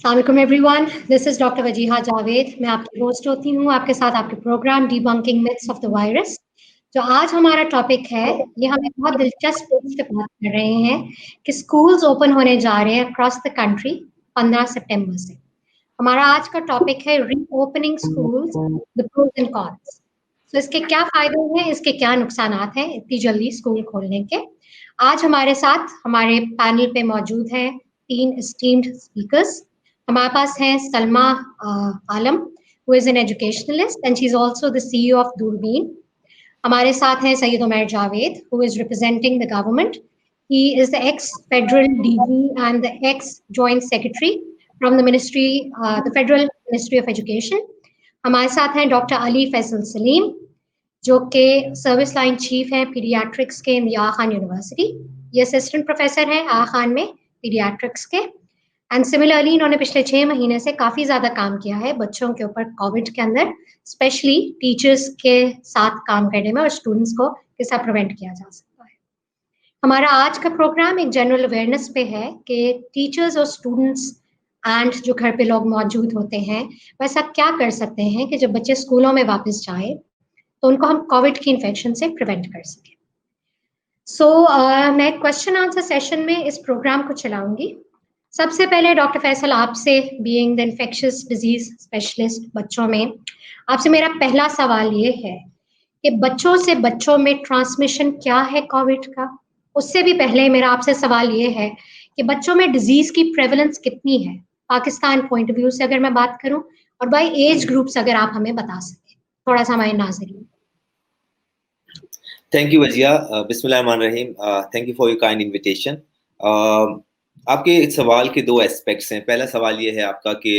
अस्सलाम everyone, this is doctor Wajiha Javed. मैं आपकी होस्ट होती हूँ आपके साथ आपके program debunking myths of the virus. जो आज हमारा टॉपिक है, ये हम एक बहुत दिलचस्प चीज पे बात कर रहे हैं कि स्कूल्स ओपन होने जा रहे हैं अक्रॉस द कंट्री 15 सितंबर से। हमारा आज का टॉपिक है reopening schools, the pros and cons. तो इसके क्या फायदे हैं, इसके क्या नुकसान हैं इतनी जल्दी स्कूल खोलने के। आज हमारे साथ हमारे पैनल पे मौजूद हैं 3 एस्टीम्ड स्पीकर्स। हमारे पास हैं Salma Alam, who is an educationalist and she is also the CEO of Durbeen. हमारे साथ हैं Syed Umar Javed, who is representing the government. He is the ex federal DG and the ex joint secretary from the ministry, the federal ministry of education. हमारे साथ हैं doctor Ali Faisal Saleem, जो कि service line chief हैं paediatrics के इन आगा खान यूनिवर्सिटी। ये assistant professor हैं आगा खान में पीडियाट्रिक्स के। एंड सिमिलरली इन्होंने पिछले 6 महीने से काफ़ी ज़्यादा काम किया है बच्चों के ऊपर कोविड के अंदर, स्पेशली टीचर्स के साथ काम करने में और स्टूडेंट्स को कैसा प्रिवेंट किया जा सकता है। हमारा आज का प्रोग्राम एक जनरल अवेयरनेस पे है कि टीचर्स और स्टूडेंट्स एंड जो घर पे लोग मौजूद होते हैं वैसा क्या कर सकते हैं कि जब बच्चे स्कूलों में वापस जाए तो उनको हम कोविड की इन्फेक्शन से प्रिवेंट कर सकें। मैं क्वेश्चन आंसर सेशन में इस प्रोग्राम को चलाऊंगी। सबसे पहले डॉक्टर फैसल, आपसे being the infectious disease specialist बच्चों में, आपसे मेरा पहला सवाल ये है कि बच्चों से बच्चों में ट्रांसमिशन क्या है कोविड का। उससे भी पहले मेरा आपसे सवाल ये है कि बच्चों में डिजीज की प्रेवलेंस कितनी है पाकिस्तान पॉइंट ऑफ व्यू से अगर मैं बात करूं, और बाय एज ग्रुप्स अगर आप हमें बता सकें थोड़ा सा हमारे नाज़रीन। थैंक यू वजिया, बिस्मिल्लाहिर्रहमानिर्रहीम। Thank you for your kind invitation. आपके सवाल के 2 एस्पेक्ट्स हैं। पहला सवाल ये है आपका कि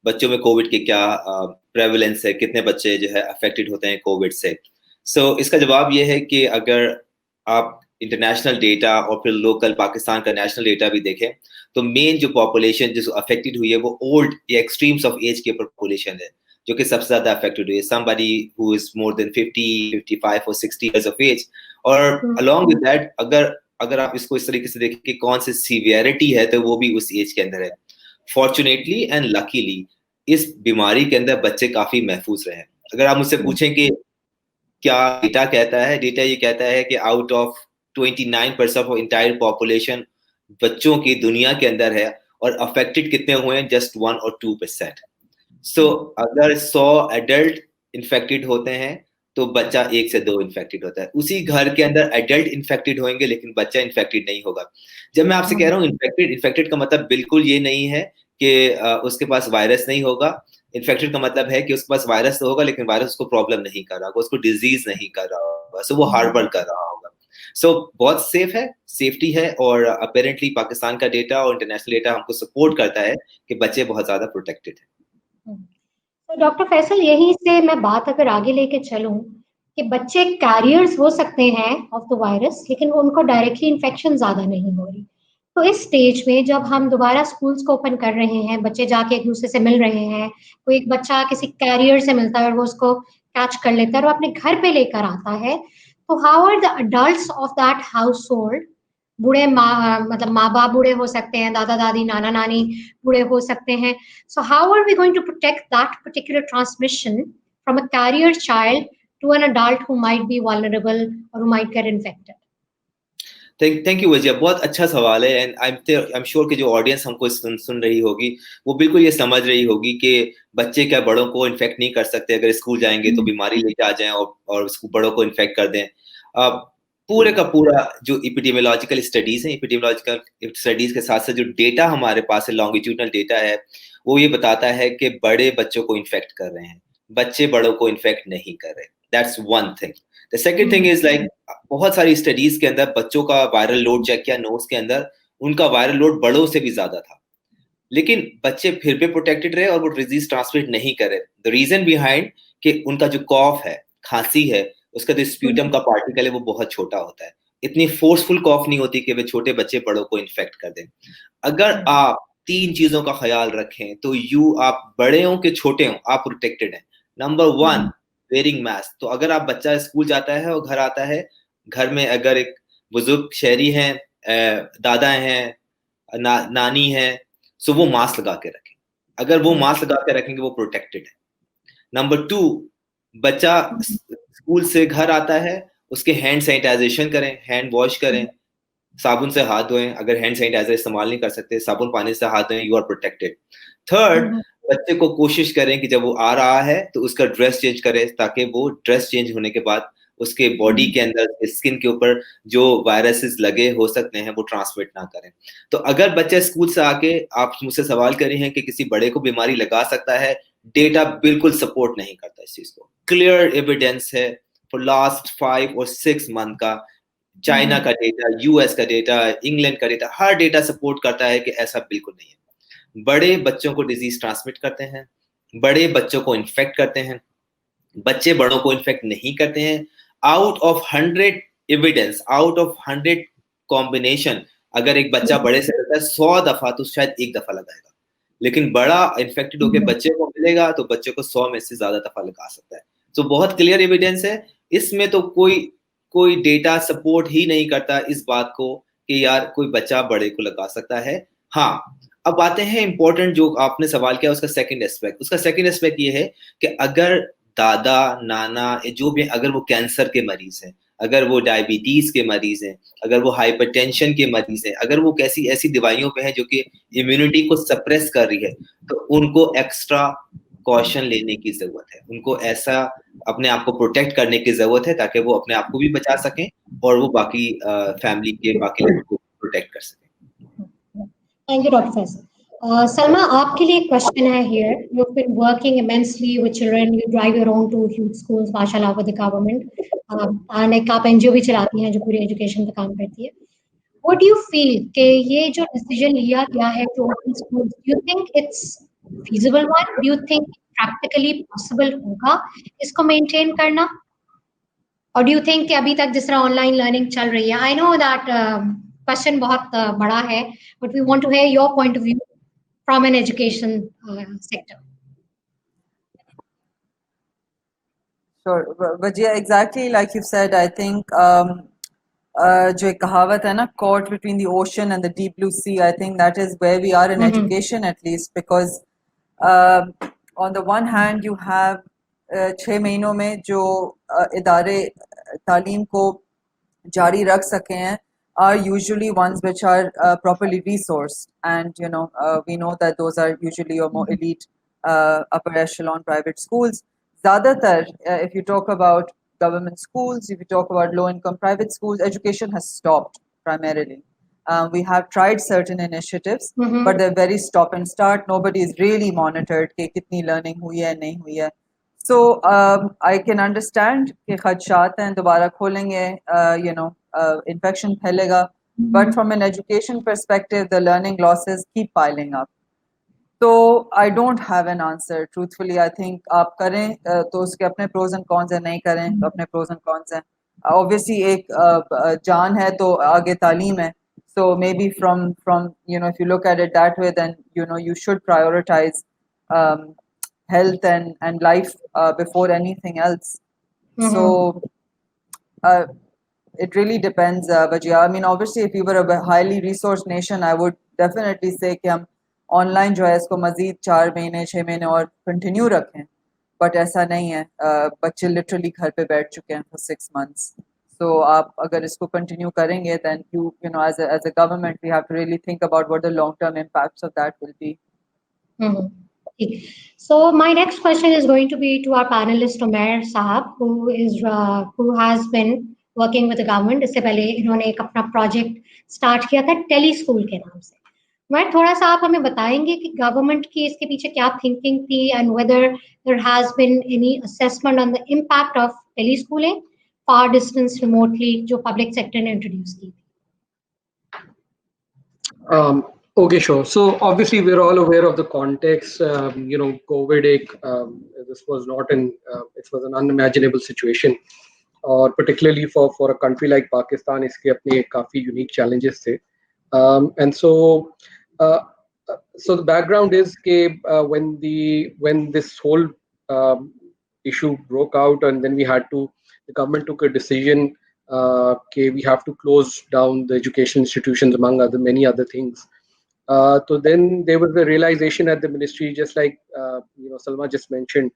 बच्चों में कोविड के क्या प्रेवलेंस है, कितने बच्चे जो है अफेक्टेड होते हैं कोविड से। इसका जवाब ये है कि अगर आप इंटरनेशनल डेटा और फिर लोकल पाकिस्तान का नेशनल डेटा भी देखें तो मेन जो पॉपुलेशन जो अफेक्टेड हुई है वो ओल्ड या एक्सट्रीम्स ऑफ एज के पॉपुलेशन है, जो कि सबसे ज्यादा अफेक्टेड हुई है। somebody who is more than 50, 55 or 60 years of age। और along with that अगर आप इसको इस तरीके से देखें कि कौन सी सीवियरिटी है तो वो भी उस एज के अंदर है। फॉर्चुनेटली एंड लकीली इस बीमारी के अंदर बच्चे काफी महफूज रहे हैं। अगर आप मुझसे पूछें कि क्या डेटा कहता है, डेटा ये कहता है कि out of 29% of entire population बच्चों की दुनिया के अंदर है और अफेक्टेड कितने हुए हैं, जस्ट 1 or 2%। अगर 100 एडल्ट इन्फेक्टेड होते हैं तो बच्चा 1 से 2 इन्फेक्टेड होता है। उसी घर के अंदर एडल्ट इन्फेक्टेड होंगे लेकिन बच्चा इन्फेक्टेड नहीं होगा। जब मैं आपसे कह रहा हूँ इन्फेक्टेड का मतलब बिल्कुल ये नहीं है कि उसके पास वायरस नहीं होगा। इन्फेक्टेड का मतलब है कि उसके पास वायरस तो होगा लेकिन वायरस उसको प्रॉब्लम नहीं कर रहा होगा, उसको डिजीज नहीं कर रहा होगा, वो हार्बर कर रहा होगा। बहुत सेफ है, सेफ्टी है। और अपेरेंटली पाकिस्तान का डेटा और इंटरनेशनल डेटा हमको सपोर्ट करता है कि बच्चे बहुत ज्यादा प्रोटेक्टेड है। तो डॉक्टर फैसल, यहीं से मैं बात अगर आगे लेके चलूं कि बच्चे कैरियर्स हो सकते हैं ऑफ द वायरस लेकिन उनको डायरेक्टली इन्फेक्शन ज्यादा नहीं हो रही, तो इस स्टेज में जब हम दोबारा स्कूल्स को ओपन कर रहे हैं, बच्चे जाके एक दूसरे से मिल रहे हैं, कोई एक बच्चा किसी कैरियर से मिलता है और वो उसको कैच कर लेता है और अपने घर पे लेकर आता है, तो how are the adults of that household, बूढ़े मतलब माँ बाप बूढ़े हो सकते हैं, दादा दादी नाना नानी बूढ़े हो सकते हैं, so how are we going to protect that particular transmission from a carrier child to an adult who might be vulnerable or who might get infected? Thank you Wajiha, बहुत अच्छा सवाल है। एंड आई एम श्योर कि जो audience हमको सुन रही होगी वो बिल्कुल ये समझ रही होगी कि बच्चे क्या बड़ों को इन्फेक्ट नहीं कर सकते। अगर स्कूल जाएंगे तो बीमारी लेके आ जाएं और बड़ों को इन्फेक्ट कर दें। पूरे का पूरा जो एपिडेमियोलॉजिकल स्टडीज हैं, एपिडेमियोलॉजिकल स्टडीज के साथ साथ जो डेटा हमारे पास है, लॉन्गिट्यूडनल डेटा है, वो ये बताता है कि बड़े बच्चों को इन्फेक्ट कर रहे हैं, बच्चे बड़ों को इन्फेक्ट नहीं कर रहे। That's one thing. The second thing is like बहुत सारी स्टडीज के अंदर बच्चों का वायरल लोड चेक किया, नोज के अंदर उनका वायरल लोड बड़ों से भी ज्यादा था, लेकिन बच्चे फिर भी प्रोटेक्टेड रहे और वो डिजीज ट्रांसमिट नहीं करे। द रीजन बिहाइंड कि उनका जो कॉफ है, खांसी है, उसका जो स्प्यूटम का पार्टिकल है वो बहुत छोटा होता है। इतनी फोर्सफुल कॉफ नहीं होती कि वे छोटे बच्चे बड़ों को इन्फेक्ट कर दें। अगर आप 3 चीजों का ख्याल रखें तो आप बड़े हो कि छोटे हो, आप प्रोटेक्टेड हैं। Number 1, wearing mask. तो अगर आप बच्चा स्कूल जाता है और घर आता है, घर में अगर एक बुजुर्ग शहरी हैं, दादा हैं, नानी हैं, सो वो मास्क लगा के रखें। अगर वो मास्क लगा के रखेंगे वो प्रोटेक्टेड है। नंबर 2, बच्चा स्कूल से घर आता है, उसके हैंड सैनिटाइजेशन करें, हैंड वॉश करें, साबुन से हाथ धोएं। अगर हैंड सैनिटाइजर इस्तेमाल नहीं कर सकते, साबुन पानी से हाथ धोएं, यू आर प्रोटेक्टेड। थर्ड, बच्चे को कोशिश करें कि जब वो आ रहा है तो उसका ड्रेस चेंज करें, ताकि वो ड्रेस चेंज होने के बाद उसके बॉडी के अंदर, स्किन के ऊपर जो वायरसेस लगे हो सकते हैं वो ट्रांसमिट ना करें। तो अगर बच्चे स्कूल से आके आप मुझसे सवाल कर रहे हैं कि किसी बड़े को बीमारी लगा सकता है, डेटा बिल्कुल सपोर्ट नहीं करता इस चीज को। क्लियर एविडेंस है फॉर लास्ट 5 और 6 मंथ का, चाइना का डेटा, यूएस का डेटा, इंग्लैंड का डेटा, हर डेटा सपोर्ट करता है कि ऐसा बिल्कुल नहीं है। बड़े बच्चों को डिजीज ट्रांसमिट करते हैं, बड़े बच्चों को इन्फेक्ट करते हैं, बच्चे बड़ों को इन्फेक्ट नहीं करते हैं। Out of 100 evidence, out of 100 combination, अगर एक बच्चा बड़े से करता है 100 दफा तो शायद 1 दफा लगाएगा, लेकिन बड़ा इन्फेक्टेड होकर बच्चे को मिलेगा तो बच्चे को 100 में से ज्यादा दफा लगा सकता है। तो बहुत क्लियर एविडेंस है इसमें, तो कोई डेटा सपोर्ट ही नहीं करता इस बात को कि यार कोई बच्चा बड़े को लगा सकता है। हाँ, अब आते हैं इंपॉर्टेंट जो आपने सवाल किया उसका सेकंड एस्पेक्ट। उसका सेकंड एस्पेक्ट ये है कि अगर दादा नाना जो भी, अगर वो कैंसर के मरीज हैं, अगर वो डायबिटीज के मरीज हैं, अगर वो हाइपरटेंशन के मरीज हैं, अगर वो कैसी ऐसी दवाइयों पे हैं जो कि इम्यूनिटी को सप्रेस कर रही है, तो उनको एक्स्ट्रा कॉशन लेने की जरूरत है। उनको ऐसा अपने आप को प्रोटेक्ट करने की जरूरत है ताकि वो अपने आप को भी बचा सकें और वो बाकी फैमिली के बाकी लोगों को प्रोटेक्ट कर सकें। Thank you doctor Faisal. Salma, आपके लिए क्वेश्चन है here. You've been working immensely with children. You drive your own 2 huge schools, माशाल्लाह, with the government. and एक आप एनजीओ भी चलाती हैं जो पूरी एजुकेशन पे काम करती है. What do you feel कि ये जो डिसीजन लिया गया है to open schools, do you think it's feasible one? Do you think practically possible होगा इसको maintain करना? Or do you think कि अभी तक जिस तरह ऑनलाइन लर्निंग चल रही है, I know that क्वेश्चन बहुत बड़ा है, but we want to hear your point of view from an education sector. Sure, but yeah, exactly like you've said, I think जो एक कहावत है ना, caught between the ocean and the deep blue sea, I think that is where we are in education, at least, because on the one hand you have 6 महीनों में जो इदारे तालीम को जारी रख सके हैं are usually ones which are properly resourced, and we know that those are usually your more elite upper echelon private schools. Zyadatar, if you talk about government schools, if you talk about low-income private schools, education has stopped primarily. We have tried certain initiatives, but they're very stop and start. Nobody is really monitored कि कितनी learning हुई है नहीं हुई है. So I can understand कि खदशात हैं, दोबारा खोलेंगे, infection फैलेगा, but from an education perspective, the learning losses keep piling up. So I don't have an answer. Truthfully, I think आप करें तो उसके अपने pros and cons हैं, नहीं करें तो अपने pros and cons हैं. Obviously एक जान है तो आगे तालीम है. So maybe from if you look at it that way, then you should prioritize health and life before anything else. So it really depends. But yeah, I mean, obviously, if we were a highly resourced nation, I would definitely say कि हम online जो है इसको मजीद 4 महीने 6 महीने और continue रखें, but ऐसा नहीं है. बच्चे लिटरली घर पे बैठ चुके हैं for 6 months. So आप अगर इसको कंटिन्यू करेंगे, then as a government we have to really think about what the long-term impacts of that will be. So my next question is going to be to our panelist Umair Sahab, who has been working with the government. इससे पहले इन्होंने एक अपना project start किया था tele school के नाम से. मैं थोड़ा सा आप हमें बताएंगे कि गवर्नमेंट की इसके पीछे क्या थिंकिंग थी, and whether there has been any assessment on the impact of tele schooling, far distance, remotely, जो पब्लिक सेक्टर ने इंट्रोड्यूस की थी. Okay, sure. So obviously we're all aware of the context. COVID, this was not it was an unimaginable situation, or particularly for a country like Pakistan, इसके अपने काफी unique challenges थे. And so the background is that when this whole issue broke out, and then the government took a decision we have to close down the education institutions, among many other things. So then there was the realization at the ministry, just like Salma just mentioned,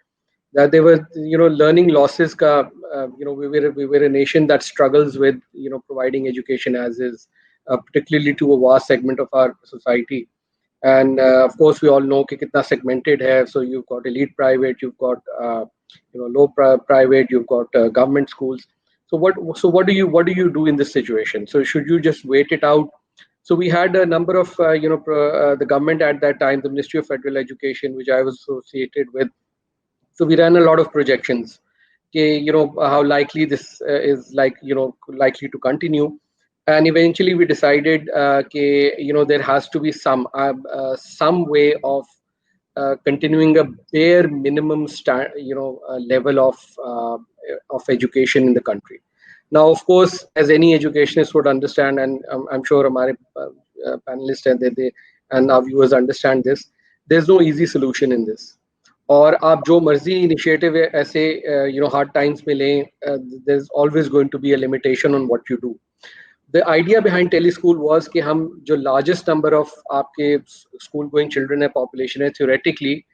that there were learning losses. We were a nation that struggles with providing education as is, particularly to a vast segment of our society. And of course, we all know कि कितना segmented है. So you've got elite private, you've got low private, you've got government schools. So what do you do in this situation? So should you just wait it out? So we had a number of the government at that time, the Ministry of Federal Education, which I was associated with. So we ran a lot of projections. Okay, how likely this is likely to continue, and eventually we decided there has to be some way of continuing a bare minimum level of education in the country. Now, of course, as any educationist would understand, and I'm sure our panelists and our viewers understand this, there's no easy solution in this. और आप जो मर्जी initiative ऐसे hard times में लें, there's always going to be a limitation on what you do. The idea behind teleschool was कि हम जो largest number of आपके school going children है, population है, theoretically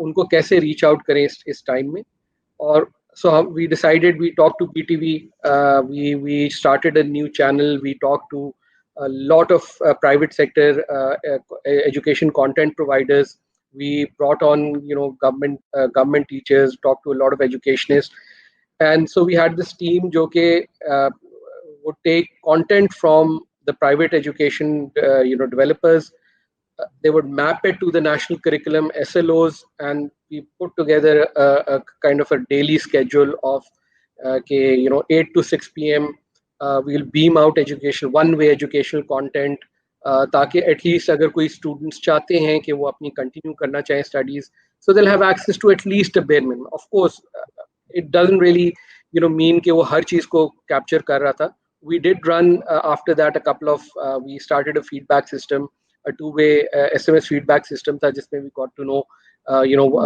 उनको कैसे reach out करें इस time में. और so we decided, we talked to PTV, we started a new channel, we talked to a lot of private sector education content providers. We brought on government teachers, talked to a lot of educationists, and so we had this team जो कि would take content from the private education developers. They would map it to the national curriculum SLOs, and we put together a kind of a daily schedule of 8 to 6 p.m. We'll beam out one-way educational content, ताकि at least अगर कोई students चाहते हैं कि वो अपनी continue करना चाहें studies, so they'll have access to at least a bare minimum. Of course, it doesn't really mean कि वो हर चीज को कैप्चर कर रहा था. We did run after that a couple of we started a feedback system, a two-way SMS feedback system था, जिसमें we got to know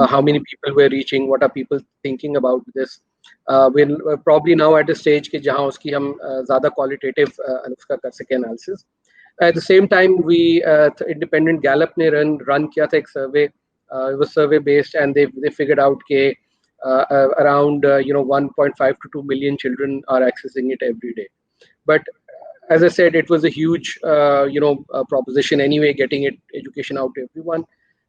how many people were reaching, what are people thinking about this. We're probably now at a stage कि जहाँ उसकी हम ज़्यादा qualitative उसका कर सके analysis. At the same time, we independent Gallup ने run किया था एक survey. It was survey based, and they figured out कि around 1.5 to 2 million children are accessing it every day. But as I said, it was a huge proposition anyway, getting education out to everyone.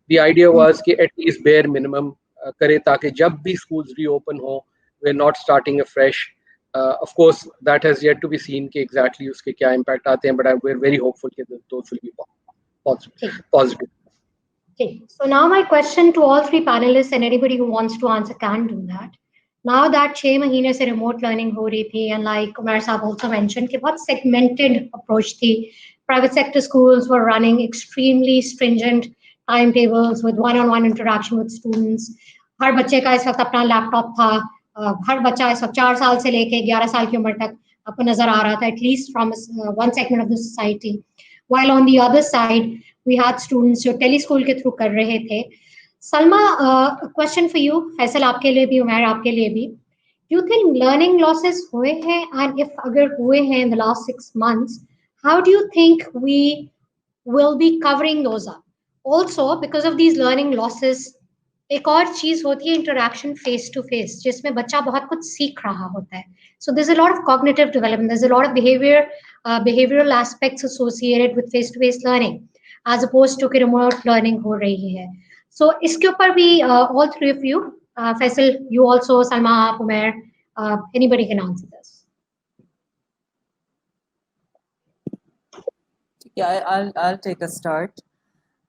The idea was कि at least bare minimum करे, ताकि जब भी schools reopen हो, we're not starting afresh. Of course, that has yet to be seen कि exactly उसके क्या impact आते हैं, but we're very hopeful that those will be positive. Okay, so now my question to all three panelists and anybody who wants to answer can do that. Now that 6 महीने से remote learning हो रही थी, and like Umair साहब also mentioned कि बहुत segmented approach थी. Private sector schools were running extremely stringent timetables with one-on-one interaction with students. हर बच्चे का इस वक्त अपना लैपटॉप था. हर बच्चा इस वक्त 4 साल से लेके 11 साल की उम्र तक आपको नजर आ रहा था, at least from one segment of the society. While on the other side, we had students जो teleschool के through कर रहे थे. Salma, a question for you. Faisal आपके लिए भी, उमैर आपके लिए भी. Do you think learning losses हुए हैं? And if अगर हुए हैं in the last 6 months, how do you think we will be covering those up? Also, because of these learning losses, एक और चीज होती है interaction face to face, जिसमें बच्चा बहुत कुछ सीख रहा होता है. So there's a lot of cognitive development. There's a lot of behavioral aspects associated with face to face learning, as opposed to remote learning हो रही है. So इसके ऊपर भी all three of you, Faisal, you also, Salma, Umair, anybody can answer this. Yeah, I'll take a start.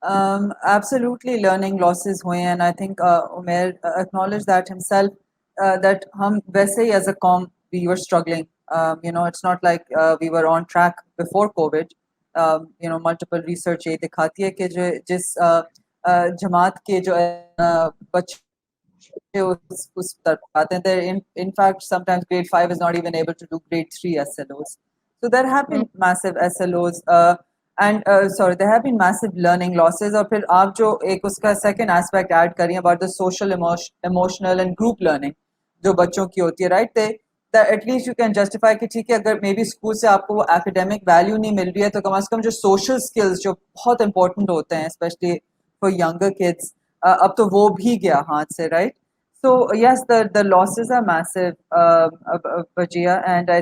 Absolutely, learning losses हुए, and I think Umair acknowledged that himself, that हम वैसे ही as a com we were struggling. It's not like we were on track before COVID. Multiple research ये दिखाती है कि जिस जमात के जो बच्चे उस तरफ आते हैं, in fact sometimes grade 5 is not even able to do grade 3 SLOs. So there have been massive SLOs. And there have been massive learning losses. और फिर आप जो एक उसका second aspect add करिए about the social, emotional and group learning जो बच्चों की होती है, right? that at least you can justify कि ठीक है अगर maybe school से आपको वो academic value नहीं मिल रही है तो कम से कम जो social skills जो बहुत important होते हैं especially for younger kids अब तो वो भी गया हाथ से, right? So yes, the losses are massive, Vajia, and I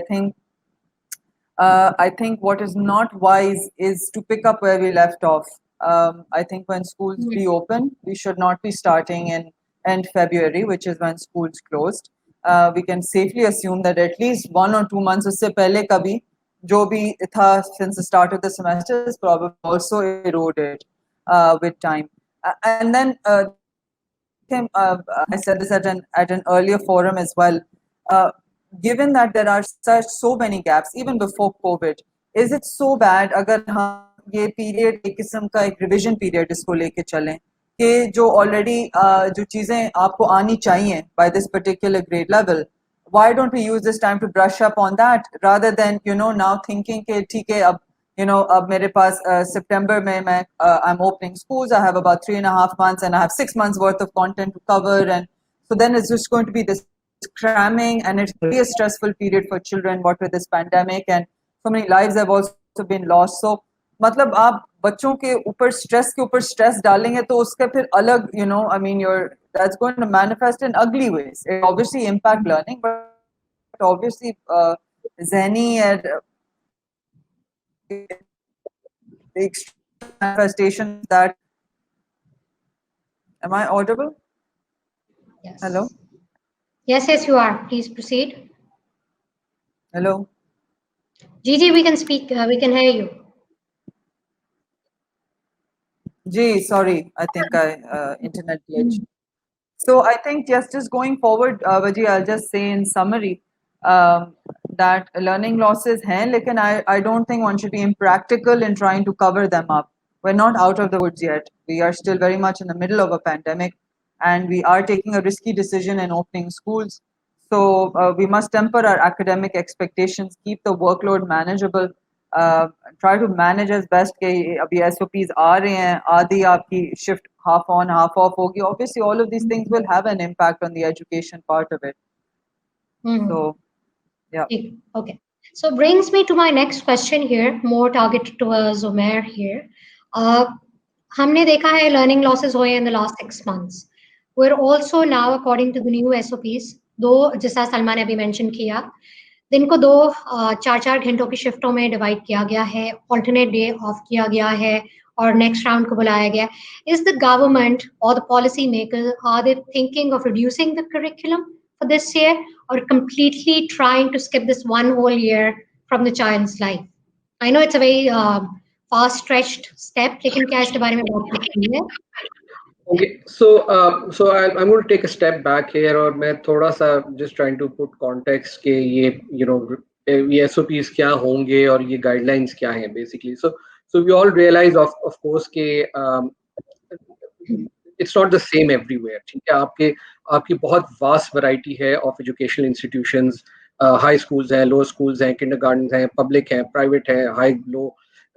think what is not wise is to pick up where we left off. I think when schools reopen, we should not be starting in end February, which is when schools closed. We can safely assume that at least 1 or 2 months उससे पहले का भी जो भी था since the start of the semester is probably also eroded with time. And then I said this at an earlier forum as well. Given that there are so many gaps even before COVID, is it so bad अगर हम ये period एक किस्म का एक revision period इसको लेके चलें कि जो already जो चीजें आपको आनी चाहिए by this particular grade level, why don't we use this time to brush up on that rather than now thinking कि ठीक है अब अब मेरे पास September में मैं I'm opening schools, I have about 3.5 months and I have 6 months worth of content to cover, and so then it's just going to be this cramming and it's really a stressful period for children what with this pandemic, and so many lives have also been lost. So मतलब आप बच्चों के ऊपर stress डालेंगे तो उसका फिर अलग I mean that's going to manifest in ugly ways. It obviously impact learning, but obviously Zeni and the extreme manifestation that. Am I audible? Yes. Hello? Yes, you are. Please proceed. Hello? Gigi, we can speak. We can hear you. Gee, sorry. I think internet glitch. So I think just going forward, Vaji, I'll just say in summary that learning losses hain, lekin I don't think one should be impractical in trying to cover them up. We're not out of the woods yet. We are still very much in the middle of a pandemic, and we are taking a risky decision in opening schools. So we must temper our academic expectations, keep the workload manageable, try to manage as best के अभी SOPs आ रहे हैं, आधी आपकी shift half on half off होगी. Obviously all of these things will have an impact on the education part of it. So yeah. Okay. So brings me to my next question here, more targeted towards Umair here. हमने देखा है learning losses हुए in the last 6 months. We're also now, according to the new SOPs, दो जैसा सलमान ने अभी mention किया, दिन को 4-4 घंटों की शिफ्टों में डिवाइड किया गया है, alternate day ऑफ किया गया है और next round को बुलाया गया. Is the government or the policy makers, are they thinking of reducing the curriculum for this year or completely trying to skip this one whole year from the child's life? I know it's a very far-stretched step, लेकिन क्या इसके बारे में बात करती है? Okay, so I'm going to take a step back here, और मैं थोड़ा सा just trying to put context के ये ये SOPs क्या होंगे और ये guidelines क्या हैं basically. So we all realize of course कि it's not the same everywhere. ठीक है, आपकी बहुत vast variety है of educational institutions, high schools हैं, low schools हैं, kindergartens हैं, public हैं, private हैं, high, low.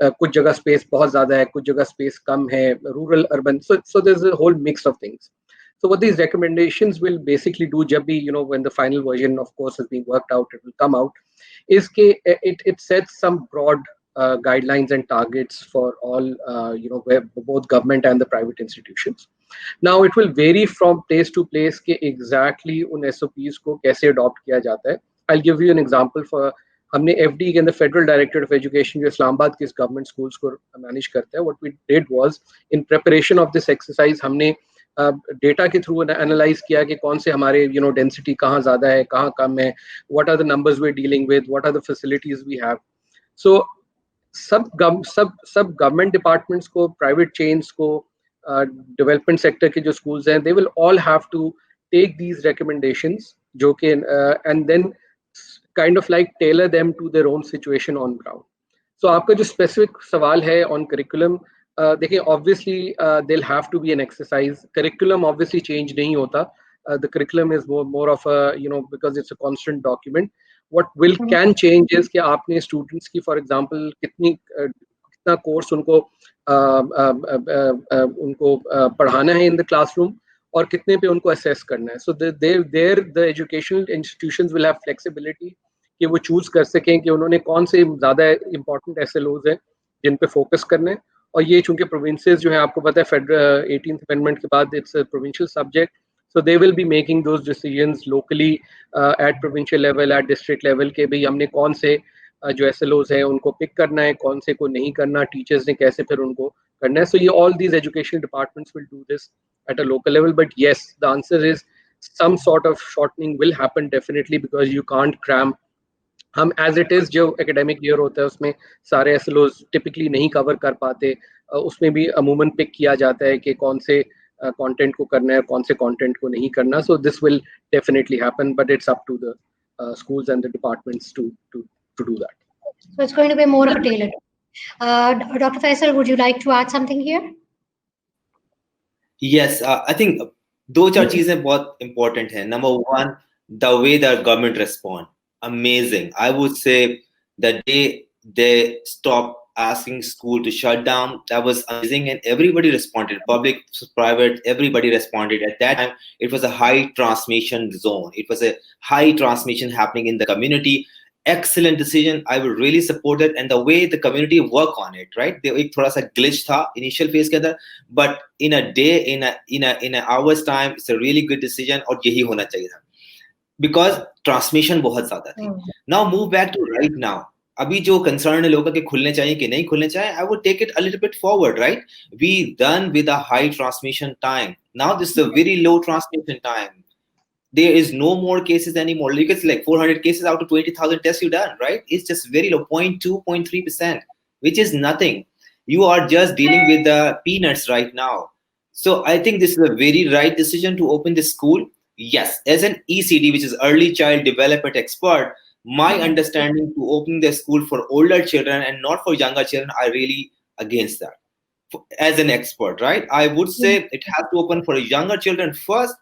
कुछ जगह स्पेस बहुत ज्यादा है, कुछ जगह स्पेस कम है, rural urban, so there's a whole mix of things. So what these recommendations will basically do, जब भी when the final version of course is being worked out, it will come out, is कि it sets some broad guidelines and targets for all both government and the private institutions. Now it will vary from place to place कि exactly उन SOPs को कैसे adopt किया जाता है. I'll give you an example. For हमने FD के अंदर फेडरल डायरेक्टरेट ऑफ एजुकेशन जो इस्लामाबाद के गवर्नमेंट स्कूल्स को मैनेज करता है, what we did was in preparation of this exercise हमने डेटा के थ्रू एनालाइज किया कि कौन से हमारे डेंसिटी कहाँ ज़्यादा है, कहाँ कम है, what are the numbers we are dealing with, what are the facilities we have. So सब गवर्नमेंट डिपार्टमेंट्स को, प्राइवेट चेन्स को, डेवलपमेंट सेक्टर के जो स्कूल्स हैं, they will all have to take these recommendations जो कि and then kind of like tailor them to their own situation on ground. So आपका जो specific सवाल है on curriculum, देखिए obviously they'll have to be an exercise. Curriculum obviously change नहीं होता. The curriculum is more of a because it's a constant document. What can change is कि आपने students की for example कितना course उनको पढ़ाना है in the classroom, और कितने पे उनको असेस करना है. So there the educational institutions will have flexibility कि वो चूज कर सकें कि उन्होंने कौन से ज़्यादा इंपॉर्टेंट SLOs हैं जिन पे फोकस करना है. और ये चूंकि प्रोविंसेस जो है, आपको पता है फेडरल 18th अमेंडमेंट के बाद it's a provincial subject, so they will be making those decisions locally at provincial level, at district level के भाई हमने कौन से जो SLOs हैं उनको पिक करना है, कौन से को नहीं करना, टीचर्स ने कैसे फिर उनको करना है. So ये all these educational departments will do this at a local level. But yes, the answer is some sort of shortening will happen definitely, because you can't cram. हम एज इट इज जो academic year होता है उसमें सारे SLOs typically नहीं cover कर पाते. उसमें भी अमूमन पिक किया जाता है कि कौन से कंटेंट को करना है, कौन से कंटेंट को नहीं करना. So this will definitely happen, but it's up to the schools and the departments to do that. So it's going to be more tailored. Dr. Faisal, would you like to add something here? Yes, I think दो चार चीजें बहुत important हैं. Number one, the way the government respond, amazing. I would say that they stopped asking school to shut down. That was amazing, and everybody responded. Public, private, everybody responded. At that time, it was a high transmission zone. It was a high transmission happening in the community. Excellent decision. I would really support it, and the way the community work on it, right? एक थोड़ा सा glitch था initial phase के अंदर, but in a day, in a hour's time, it's a really good decision, और यही होना चाहिए था, because transmission बहुत ज़्यादा थी. Now move back to right now. अभी जो concern है लोगों के खुलने चाहिए कि नहीं खुलने चाहिए, I would take it a little bit forward, right? We done with a high transmission time. Now this is a very low transmission time. There is no more cases anymore. You get like 400 cases out of 20,000 tests you done, right? It's just very low, 0.2, 0.3%, which is nothing. You are just dealing with the peanuts right now. So I think this is a very right decision to open the school. Yes, as an ECD, which is early child development expert, my understanding to open the school for older children and not for younger children, I really against that. As an expert, right? I would say it has to open for younger children first,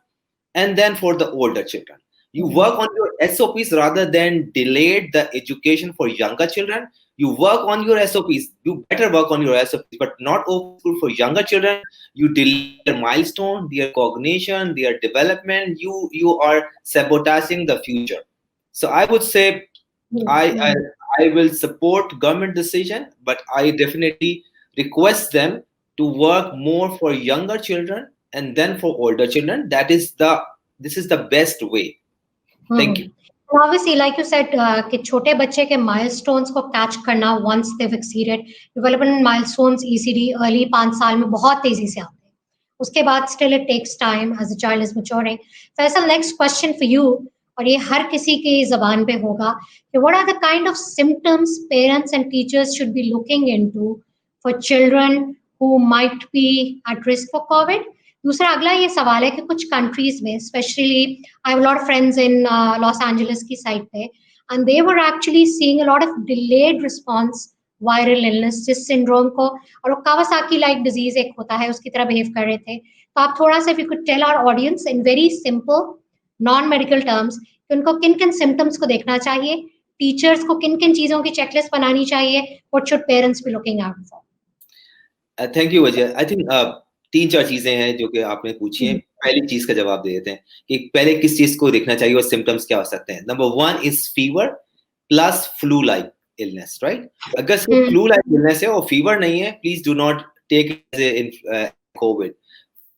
and then for the older children. You work on your SOPs rather than delayed the education for younger children. You work on your SOPs. You better work on your SOPs, but not open school for younger children. You delay their milestone, their cognition, their development. You are sabotaging the future. So I would say I will support government decision, but I definitely request them to work more for younger children and then for older children. This is the best way. Thank you. And obviously, like you said, कि छोटे बच्चे के milestones को catch करना once they've exceeded development milestones, ECD early 5 साल में बहुत तेजी से आते हैं. उसके बाद still it takes time as the child is maturing. Faisal, next question for you, और ये हर किसी की ज़बान पे होगा कि what are the kind of symptoms parents and teachers should be looking into for children who might be at risk for COVID? दूसरा अगला ये सवाल है कि कुछ कंट्रीज में specially I have lot of friends in Los Angeles की side पे and they were actually seeing a lot of delayed response viral illness जिस सिंड्रोम को और कावासाकी लाइक डिजीज एक होता है उसकी तरह बिहेव कर रहे थे. तो आप थोड़ा सा if you could tell our audience in very simple non medical terms कि उनको किन किन सिम्टम्स को देखना चाहिए, टीचर्स को किन किन चीजों की चेकलिस्ट बनानी चाहिए, what should parents be looking out for. Thank you Ajay. I think 3-4 चीजें हैं जो कि आपने पूछी हैं. पहली चीज का जवाब दे देते हैं कि पहले किस चीज को देखना चाहिए और सिम्टम्स क्या हो सकते हैं. Number 1 is fever plus flu like illness, right? अगर सिर्फ फ्लू लाइक इलनेस है और फीवर नहीं है, please do not take it COVID.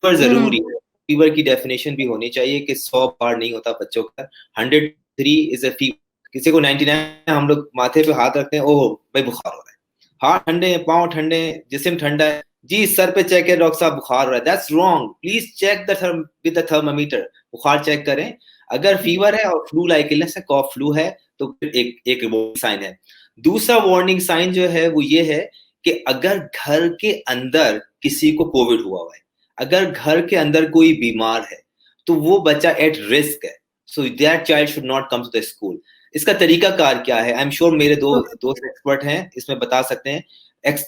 Fever जरूरी है. फीवर की डेफिनेशन भी होनी चाहिए कि 100 बार नहीं होता बच्चों का. 103 इज अ फीवर. किसी को 99 हम लोग माथे पे हाथ रखते हैं, ओह भाई बुखार हो रहा है, हाथ ठंडे, पाँव ठंडे, जिस्म ठंडा है, जी सर पे चेक है डॉक्टर साहब बुखार हो रहा है. That's wrong. Please check with the thermometer. बुखार चेक करें. अगर फीवर है और फ्लू लाइक इलनेस है, कॉफ फ्लू है, तो एक वार्निंग साइन है. दूसरा वार्निंग साइन जो है वो ये है कि अगर घर के अंदर किसी को कोविड हुआ है, अगर घर के अंदर कोई बीमार है, तो वो बच्चा एट रिस्क है. So that child should not come to the school. इसका तरीकाकार क्या है? आई एम श्योर मेरे दोस्त एक्सपर्ट हैं, इसमें बता सकते हैं.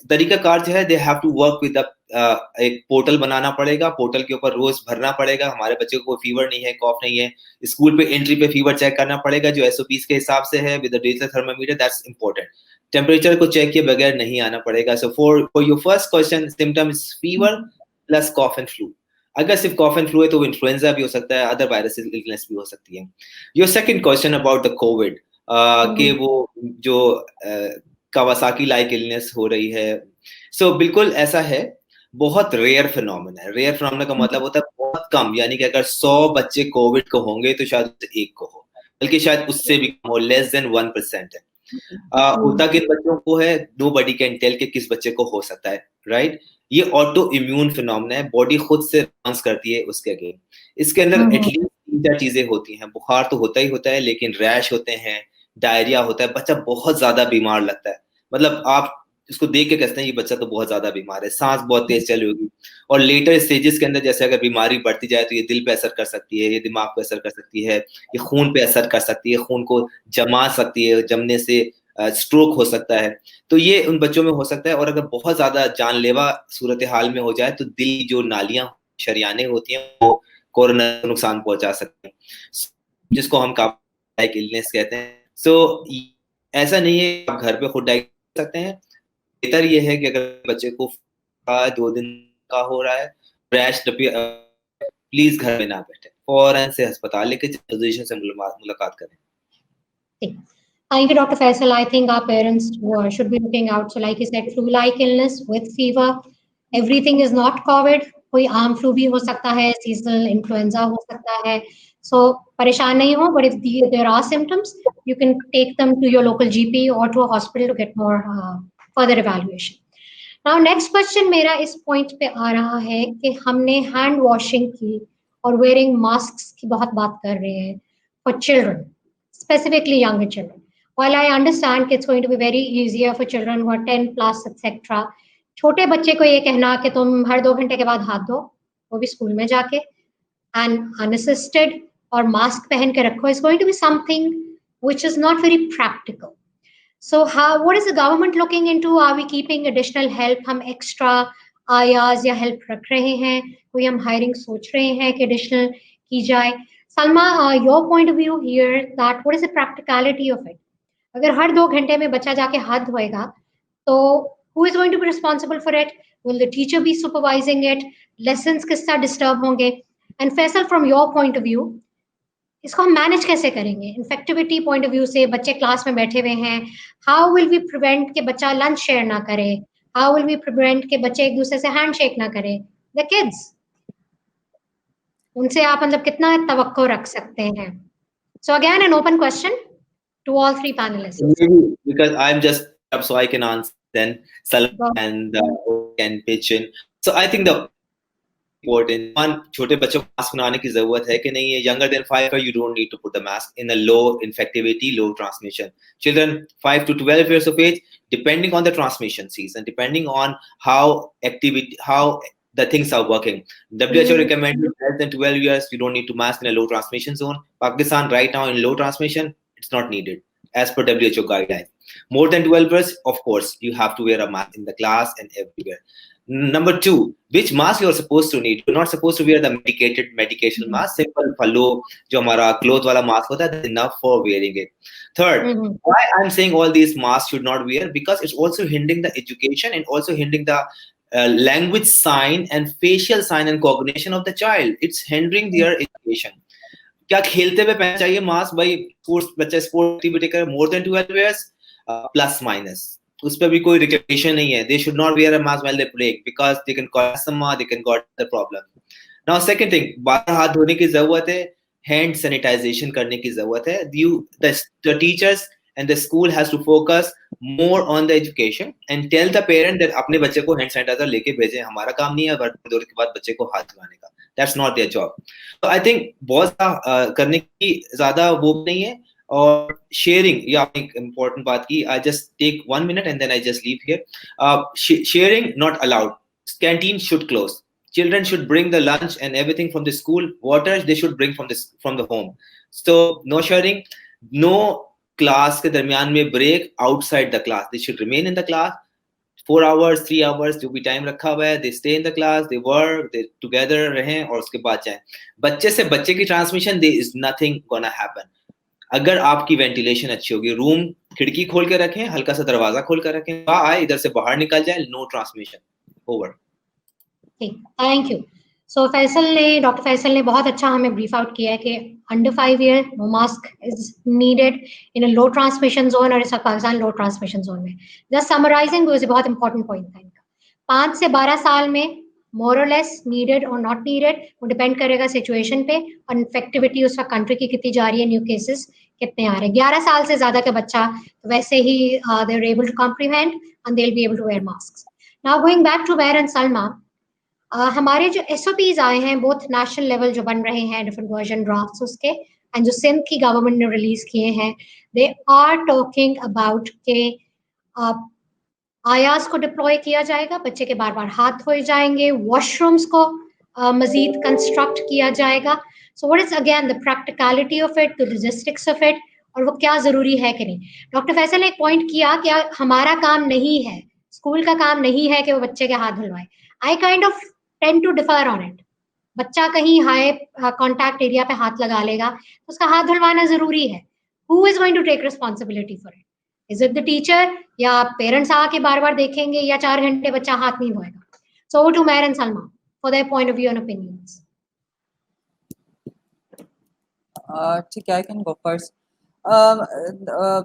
तरीकाकार जो है, they have to work with एक पोर्टल बनाना पड़ेगा. पोर्टल के ऊपर रोज भरना पड़ेगा हमारे बच्चे को फीवर नहीं है, कॉफ नहीं है. स्कूल पे एंट्री पे फीवर चेक करना पड़ेगा जो SOPs के हिसाब से है with digital thermometer. That's important. Temperature को चेक किए बगैर नहीं आना पड़ेगा. So for your first question, symptom is fever plus cough and flu. अगर सिर्फ कॉफ एंड फ्लू है तो वो इन्फ्लुएंजा भी हो सकता है, अदर वायरस इलनेस भी हो सकती है। Your second question about the Covid, कि वो जो कावासाकी लाइक इलनेस हो रही है, सो बिल्कुल ऐसा है, बहुत रेयर फिनोमेना है। रेयर फिनोमेना का मतलब होता है बहुत कम, यानी कि अगर 100 बच्चे कोविड को होंगे तो शायद एक को हो, बल्कि शायद उससे भी कम हो, लेस देन 1% है। होता किन बच्चों को है, नोबडी कैन टेल कि किस बच्चे को हो सकता है, राइट? ये ऑटो इम्यून फिनोमेना है, बॉडी खुद से रिस्पॉन्स करती है उसके अगेंस्ट। इसके अंदर एटलीस्ट 3-4 चीजें होती हैं। बुखार तो होता ही होता है, लेकिन रैश होते हैं, डायरिया होता है, बच्चा बहुत ज्यादा बीमार लगता है, मतलब आप इसको देख के कहते हैं ये बच्चा तो बहुत ज्यादा बीमार है, सांस बहुत तेज चली होगी। और लेटर स्टेजेस के अंदर जैसे अगर बीमारी बढ़ती जाए तो ये दिल पे असर कर सकती है, ये दिमाग पे असर कर सकती है, ये खून पे असर कर सकती है, खून को जमा सकती है, जमने से स्ट्रोक हो सकता है। तो ये उन बच्चों में हो सकता है। और अगर बहुत ज्यादा जानलेवा सूरत हाल में हो जाए तो दिल जो नालियां शरियाने होती हैं वो कोरोना को नुकसान पहुंचा सकते हैं, जिसको हम कार्डियक इलनेस कहते हैं। सो ऐसा नहीं है आप घर पे खुद डाइट कर सकते हैं। बेहतर ये है कि अगर बच्चे को 2 दिन का हो रहा है, रैश, प्लीज घर में ना बैठे, फौरन से अस्पताल लेके फिजिशियन से मुलाकात करें। Thank you, Dr. Faisal. I think our parents should be looking out. So, like you said, flu-like illness with fever. Everything is not COVID. कोई आम फ्लू भी हो सकता है, seasonal influenza हो सकता है. So, परेशान नहीं हो. But if there are symptoms, you can take them to your local GP or to a hospital to get more further evaluation. Now, next question मेरा इस point पे आ रहा है कि हमने hand washing की और wearing masks की बहुत बात कर रहे हैं for children, specifically younger children. While I understand it's going to be very easier for children who are 10 plus, etc. छोटे बच्चे को ये कहना कि तुम हर 2 घंटे के बाद हाथ धो, वो भी स्कूल में जाके, and unassisted और मास्क पहन के रखो, is going to be something which is not very practical. So what is the government looking into? Are we keeping additional help? हम extra आयाज या help रख रहे हैं? कोई हम hiring सोच रहे हैं कि additional की जाए? Salma, your point of view here, that what is the practicality of it? अगर हर 2 घंटे में बच्चा जाके हाथ धोएगा, तो who is going to be responsible for it? Will the teacher be supervising it? Lessons किस तरह disturb होंगे? And Faisal, from your point of view, इसको हम मैनेज कैसे करेंगे? इन्फेक्टिविटी पॉइंट ऑफ व्यू से बच्चे क्लास में बैठे हुए हैं, हाउ विल वी प्रिवेंट कि बच्चा लंच शेयर ना करे? हाउ विल वी प्रिवेंट कि बच्चे एक दूसरे से हैंडशेक ना करें? द किड्स, उनसे आप मतलब कितना तवक्को रख सकते हैं? So again, an open question to all 3 panelists. Because I'm just up, so I can answer then Salam and can pitch in. So I think the important one, छोटे बच्चों को मास्क बनाने की जरूरत है कि नहीं है? Younger than 5, you don't need to put the mask in a low infectivity, low transmission. Children 5 to 12 years of age, depending on the transmission season, depending on how the things are working. WHO recommended less than 12 years, you don't need to mask in a low transmission zone. Pakistan right now in low transmission, it's not needed as per WHO guidelines. More than 12 years, of course, you have to wear a mask in the class and everywhere. Number 2, which mask you are supposed to need? You're not supposed to wear the medication mask. Simple fallo, जो हमारा cloth वाला mask होता है, enough for wearing it. Third, why I'm saying all these masks should not wear? Because it's also hindering the education and also hindering the language sign and facial sign and cognition of the child. It's hindering their education. क्या खेलते हुए पहनना चाहिए mask? भाई बच्चा sport activity करे more than 12 years, plus minus, उस पर भी कोई रिकमेंडेशन नहीं है. They should not wear a mask while they play because they can cause asthma, they can cause the problem. Now second thing, बार हाथ धोने की जरूरत है, hand sanitization करने की जरूरत है. The teachers and the school has to focus more on the education and tell the parent that अपने बच्चे को hand sanitizer लेके भेजें. हमारा काम नहीं है दौड़ के बाद बच्चे को हाथ धुलाने का. That's not their job. So I think बहुत करने की ज्यादा वो नहीं है. और शेयरिंग, ये आपने एक इम्पोर्टेंट बात की. I just take 1 minute and then I just leave here. Sharing not allowed. Canteen should close. Children should bring the lunch and everything from the school. Water they should bring from the home. So no sharing, no class के दरमियान में break outside the class. They should remain in the class 4 hours, 3 hours जो भी time रखा हुआ है. They stay in the class, they work, they together रहें और उसके बाद जाएं. बच्चे से बच्चे की transmission, there is nothing gonna happen. अगर आपकी वेंटिलेशन अच्छी होगी, रूम खिड़की खोल के रखें, हल्का सा दरवाजा खोल कर रखें, आए इधर से बाहर निकल जाए, no transmission. Over. Thank you. Doctor Faisal ने बहुत अच्छा हमें ब्रीफ आउट किया है कि under 5 year no mask is needed in a low transmission zone, और इस वक्त पाकिस्तान लो ट्रांसमिशन जोन में। जस्ट समराइजिंग बहुत इंपॉर्टेंट पॉइंट था इनका। 5 से 12 साल में मोर और लेस नीडेड और नॉट नीडेड, वो डिपेंड करेगा सिचुएशन पे और इन्फेक्टिविटी उस वक्त कंट्री की कितनी जा रही है, न्यू केसेस कितने आ रहे हैं। 11 साल से ज्यादा का बच्चा तो वैसे ही they are able to comprehend and they will be able to wear mask. Now going back to where and Salma, हमारे जो एसओपीज आए हैं बोथ नेशनल लेवल जो बन रहे हैं डिफरेंट वर्जन ड्राफ्ट्स उसके, एंड जो सिंध की गवर्नमेंट ने रिलीज किए हैं, दे आर टॉकिंग अबाउट के आयास को डिप्लॉय किया जाएगा, बच्चे के बार बार हाथ धोए जाएंगे, वॉशरूम्स को मजीद कंस्ट्रक्ट किया जाएगा। So what is again the practicality of it, the logistics of it, और वो क्या जरूरी है कि नहीं। डॉक्टर फैसल ने एक पॉइंट किया कि हमारा काम नहीं है, स्कूल का काम नहीं है कि वो बच्चे के हाथ धुलवाए। I kind of tend to differ on it. बच्चा कहीं हाई कॉन्टैक्ट एरिया पे हाथ लगा लेगा तो उसका हाथ धुलवाना जरूरी है। Who is going to take responsibility for it? Is it the teacher, या पेरेंट्स आके बार बार देखेंगे, या 4 घंटे बच्चा हाथ नहीं धोएगा? So to Mehar and Salma for their point of view and opinions. ठीक है, I can go first.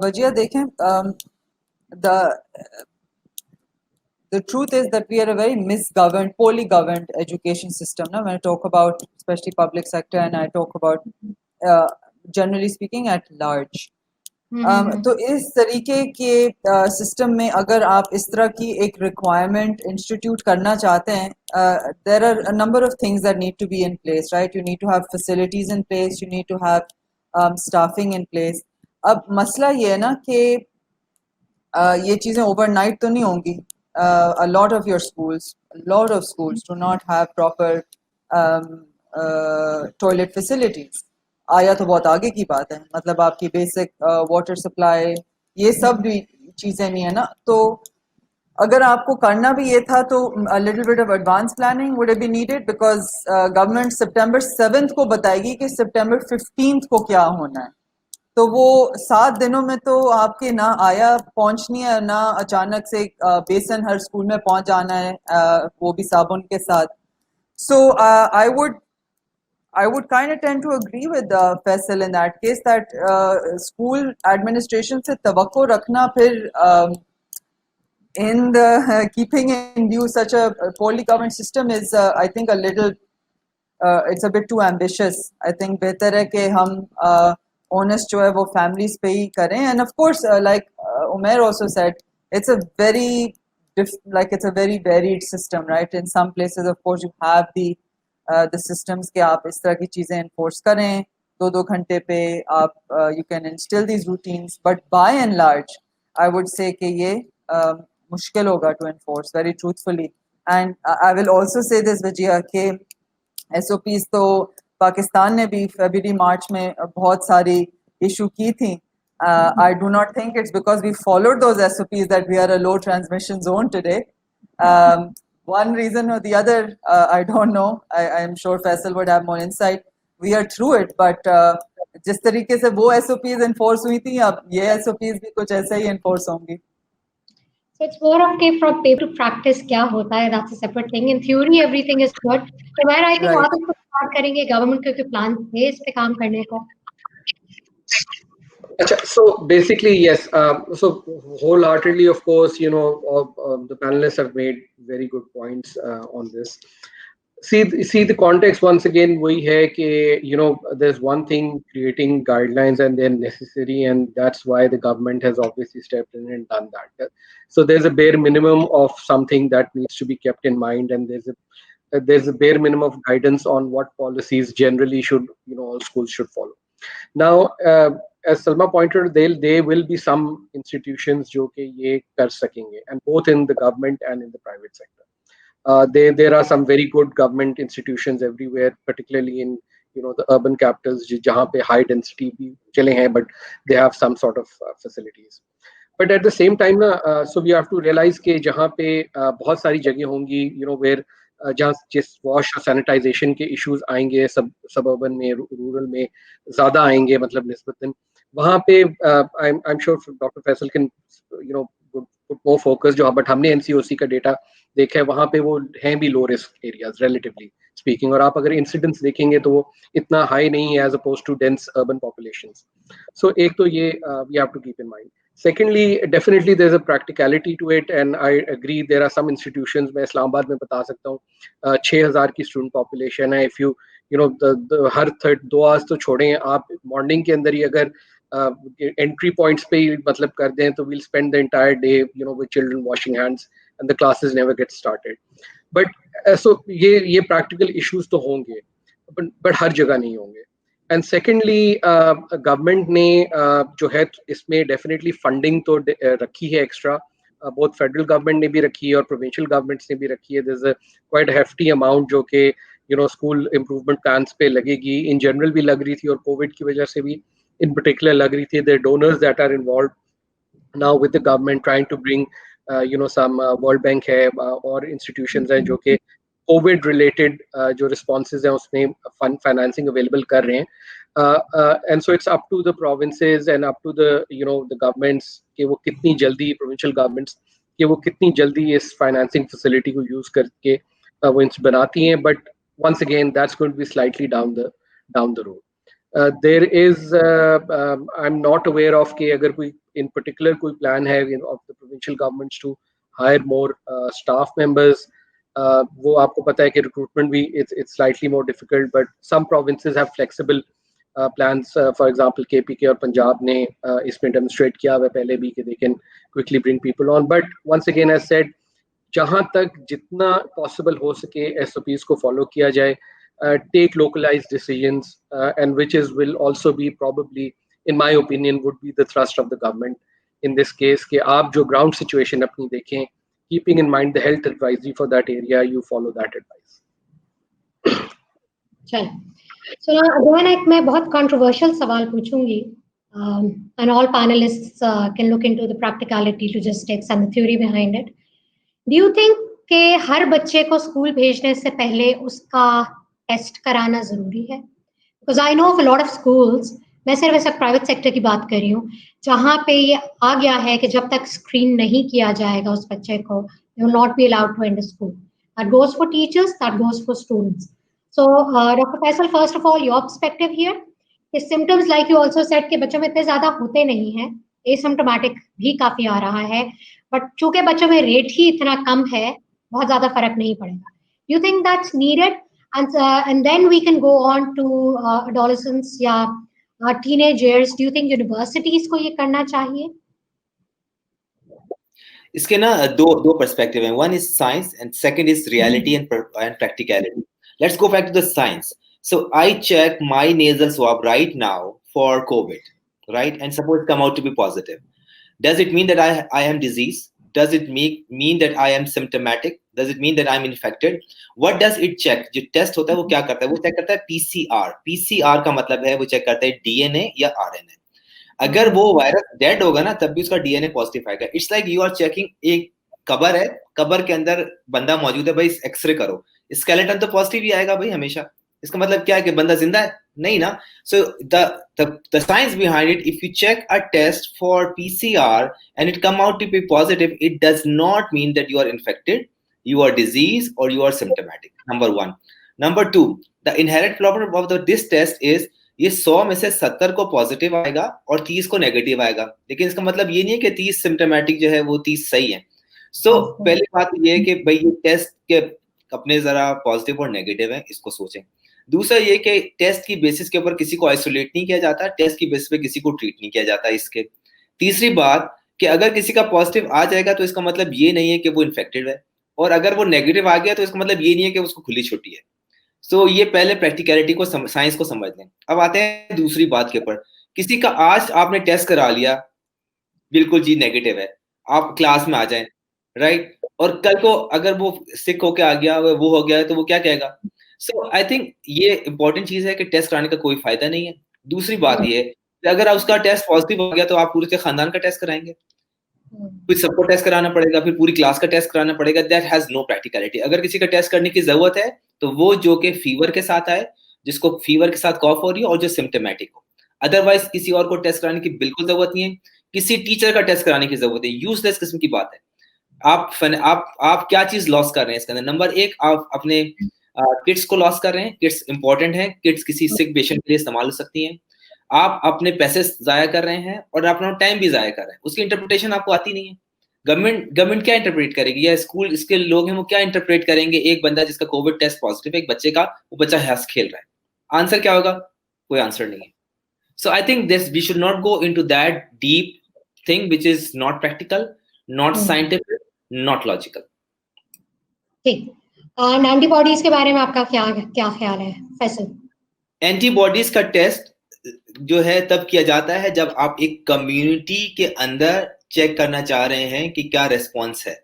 Wajiha देखें, the truth is that we are a very misgoverned, poorly governed education system. Now, when I talk about especially public sector, and I talk about generally speaking at large. तो इस तरीके के system में अगर आप इस तरह की एक रिक्वायरमेंट इंस्टीट्यूट करना चाहते हैं, there are a number of things that need to be in place, right? You need to have facilities in place, you need to have staffing in place. अब मसला ये है ना कि ये चीज़ें ओवरनाइट तो नहीं होंगी। A lot of schools do not have proper toilet facilities. आया तो बहुत आगे की बात है, मतलब आपकी बेसिक वाटर सप्लाई ये सब भी चीज़ें नहीं है ना। तो अगर आपको करना भी ये था तो a little bit of advanced planning would have been needed, because government September 7th को बताएगी कि September 15th को क्या होना है। तो वो 7 दिनों में तो आपके ना आया पहुंचनी है, ना अचानक से बेसन हर स्कूल में पहुंच जाना है, वो भी साबुन के साथ। सो I would kind of tend to agree with Faisal in that case, that school administration से तवक्को रखना फिर in the keeping in view such a poorly governed system is I think a little it's a bit too ambitious. I think बेहतर है कि हम onus जो है वो families पे ही करें। And of course, like Umair also said, it's a very varied system, right? In some places, of course, you have the systems कि आप इस तरह की चीजें enforce करें 2-2 घंटे पे आप you can instill these routines, but by and large, I would say कि ये मुश्किल होगा to enforce very truthfully. And I will also say this, Vijaya, कि SOPs तो पाकिस्तान ने भी फरवरी मार्च में बहुत सारी इशू की थी। I do not think it's because we followed those SOPs that we are a low transmission zone today. One reason or the other, I don't know. I am sure Faisal would have more insight. We are through it, but जिस तरीके से वो SOPs enforce हुई थी, अब ये SOPs भी कुछ ऐसे ही enforce होंगी। So it's more of के from paper to practice क्या होता है, that's a separate thing. In theory everything is good. So where I think Right. आप इसको start करेंगे, government के प्लान थे इस पे काम करने को? So basically, yes. So wholeheartedly, of course, the panelists have made very good points on this. See the context once again. वही है कि there's one thing creating guidelines and they're necessary, and that's why the government has obviously stepped in and done that. So there's a bare minimum of something that needs to be kept in mind, and there's a bare minimum of guidance on what policies generally should all schools should follow. Now, as Salma pointed out, there will be some institutions जो कि ये कर सकेंगे, and both in the government and in the private sector. There are some very good government institutions everywhere, particularly in the urban capitals जहाँ पे high density भी चले हैं, but they have some sort of facilities. But at the same time so we have to realize कि जहाँ पे बहुत सारी जगह होंगी where जहाँ जिस वॉश और सैनिटाइजेशन के इश्यूज आएंगे सबर्बन में, रूरल में ज़्यादा आएंगे, मतलब निस्बतन वहाँ पे I am sure doctor Faisal can put more focus जो, बट हमने NCOC का डेटा देखा है, वहाँ पे वो हैं भी low risk areas relatively, speaking, और आप अगर इंसिडेंट्स देखेंगे तो वो इतना हाई नहीं है as opposed to dense urban populations. So एक तो ये we have to keep in mind. Secondly, definitely there's a practicality to it, and I agree there are some institutions. मैं इस्लामाबाद में बता सकता हूँ 6,000 की स्टूडेंट पॉपुलेशन है. If you know her third 2 hours तो छोड़ें, आप मॉर्निंग के अंदर ही अगर एंट्री पॉइंट्स पे ही मतलब कर दें तो we'll spend the entire day with children washing hands and the classes never get started. But so ये practical issues तो होंगे, but हर जगह नहीं होंगे. एंड सेकेंडली गवर्नमेंट ने जो है इसमें डेफिनेटली फंडिंग तो रखी है एक्स्ट्रा, बहुत फेडरल गवर्नमेंट ने भी रखी है और प्रोविंशियल गवर्नमेंट्स ने भी रखी है. There is a quite hefty amount जो कि स्कूल इम्प्रूवमेंट प्लान्स पे लगेगी. इन जनरल भी लग रही थी और कोविड की वजह से भी इन पर्टिकुलर लग रही थी. There donors that are involve now with the government trying to bring some World Bank है और इंस्टीट्यूशंस हैं जो कि कोविड रिलेटेड जो रिस्पॉन्सेज हैं उसमें फंड फाइनेंसिंग अवेलेबल कर रहे हैं. And so it's up to the provinces and up to the the governments कि वो कितनी जल्दी, प्रोविंशियल गवर्नमेंट्स कि वो कितनी जल्दी इस फाइनेंसिंग फैसिलिटी को यूज करके वो बनाती हैं. But once again that's going to be slightly down the road. There is I'm not aware of कि अगर कोई in particular कोई plan है of the provincial governments to hire more staff members. वो आपको पता है कि recruitment भी it's slightly more difficult, but some provinces have flexible plans. For example, KPK और पंजाब ने इसमें demonstrate किया हुआ पहले भी कि they can quickly bring people on. But once again, as said, जहाँ तक जितना possible हो सके SOPs को follow किया जाए, take localized decisions, and which will also be probably, in my opinion, would be the thrust of the government in this case, कि आप जो ground situation अपनी देखें, keeping in mind the health advisory for that area, you follow that advice. चल, so again मैं बहुत controversial सवाल पूछूंगी, and all panelists can look into the practicality, logistics and the theory behind it. Do you think कि हर बच्चे को school भेजने से पहले उसका टेस्ट कराना जरूरी है? Because I know of a lot of schools, मैं सिर्फ ऐसा प्राइवेट सेक्टर की बात कर रही हूँ, जहाँ पे ये आ गया है कि जब तक स्क्रीन नहीं किया जाएगा उस बच्चे को, they will not be allowed to enter school. That goes for teachers, that goes for students. So, Dr. Faisal, first of all, your perspective here. कि symptoms like you also said कि बच्चों में इतने ज्यादा होते नहीं हैं, asymptomatic भी काफी आ रहा है, but चूंकि बच्चों में रेट ही इतना कम है, बहुत ज्यादा फर्क नहीं पड़ेगा. You think that's needed? And then we can go on to adolescents या teenagers. Do you think universities को ये करना चाहिए? इसके ना दो पर्सपेक्टिव हैं. One is science and second is reality and practicality. Let's go back to the science. So I check my nasal swab right now for COVID, right? And suppose it come out to be positive. Does it mean that I am diseased? Does it mean that I am symptomatic? Does it mean that I'm infected? What does it check? जो test होता है वो क्या करता है? वो check करता है PCR. PCR का मतलब है वो चेक करता है DNA या RNA. अगर वो वायरस डेड होगा ना तब भी उसका DNA पॉजिटिव आएगा. It's like you are checking, एक कबर है, कबर के अंदर बंदा मौजूद है, भाई एक्सरे करो, स्केलेटन तो पॉजिटिव ही आएगा भाई हमेशा. इसका मतलब क्या है कि बंदा जिंदा है? नहीं ना. So the science behind it, if you check a test for PCR and it come out to be positive, it does not mean that you are infected, you are diseased or you are symptomatic. Number one. Number two, the inherent problem of this test is ये 100 में से 70 को positive आएगा और 30 को negative आएगा, लेकिन इसका मतलब ये नहीं है कि 30 सिम्टोमेटिक जो है वो 30 सही है. सो पहली बात ये है कि भाई ये टेस्ट के अपने जरा पॉजिटिव और नेगेटिव है, इसको सोचें. दूसरा ये कि टेस्ट की बेसिस के ऊपर किसी को आइसोलेट नहीं किया जाता, टेस्ट की बेसिस पे किसी को ट्रीट नहीं किया जाता इसके. तीसरी बात कि अगर किसी का पॉजिटिव आ जाएगा तो इसका मतलब ये नहीं है कि वो इन्फेक्टेड है, और अगर वो नेगेटिव आ गया तो इसका मतलब ये नहीं है कि उसको खुली छुट्टी है. सो ये पहले प्रैक्टिकलिटी को साइंस को समझ लें. अब आते हैं दूसरी बात के ऊपर. किसी का आज आपने टेस्ट करा लिया, बिल्कुल जी नेगेटिव है, आप क्लास में आ जाएं, राइट, और कल को अगर वो सिक होके आ गया, वो हो गया, तो वो क्या कहेगा? सो आई थिंक ये इंपॉर्टेंट चीज है कि टेस्ट कराने का कोई फायदा नहीं है. दूसरी बात ये है कि अगर उसका टेस्ट पॉजिटिव हो गया तो आप पूरे खानदान का टेस्ट कराएंगे, फिर सबको टेस्ट कराना पड़ेगा, फिर पूरी क्लास का टेस्ट कराना पड़ेगा. That has no practicality. अगर किसी का टेस्ट करने की जरूरत है तो वो जो कि फीवर के साथ आए, जिसको फीवर के साथ कॉफ हो रही है और जो सिम्टोमेटिक हो. अदरवाइज किसी और को टेस्ट कराने की बिल्कुल जरूरत नहीं है. किसी टीचर का टेस्ट कराने की जरूरत है. यूजलेस किस्म की बात है. आप क्या चीज लॉस कर रहे हैं इसके अंदर? नंबर एक, आप अपने किड्स को लॉस कर रहे हैं, किड्स इंपॉर्टेंट हैं, किड्स किसी सिक पेशेंट के लिए इस्तेमाल हो सकती हैं, आप अपने पैसे जाया कर रहे हैं और अपना टाइम भी जाया कर रहे हैं, उसकी इंटरप्रिटेशन आपको आती नहीं है। गवर्नमेंट क्या इंटरप्रेट करेगी, या स्कूल इसके लोग हैं वो क्या इंटरप्रेट करेंगे? एक बंदा जिसका कोविड टेस्ट पॉजिटिव है, एक बच्चे का, वो बच्चा हंस खेल रहा है, आंसर क्या होगा? कोई आंसर नहीं है। So I think this we should not go into that deep thing which is not practical, not scientific, not logical. ठीक। एंटीबॉडीज के बारे में आपका क्या क्या ख्याल है फैसल? एंटीबॉडीज का टेस्ट जो है तब किया जाता है जब आप एक कम्युनिटी के अंदर चेक करना चाह रहे हैं कि क्या रेस्पॉन्स है,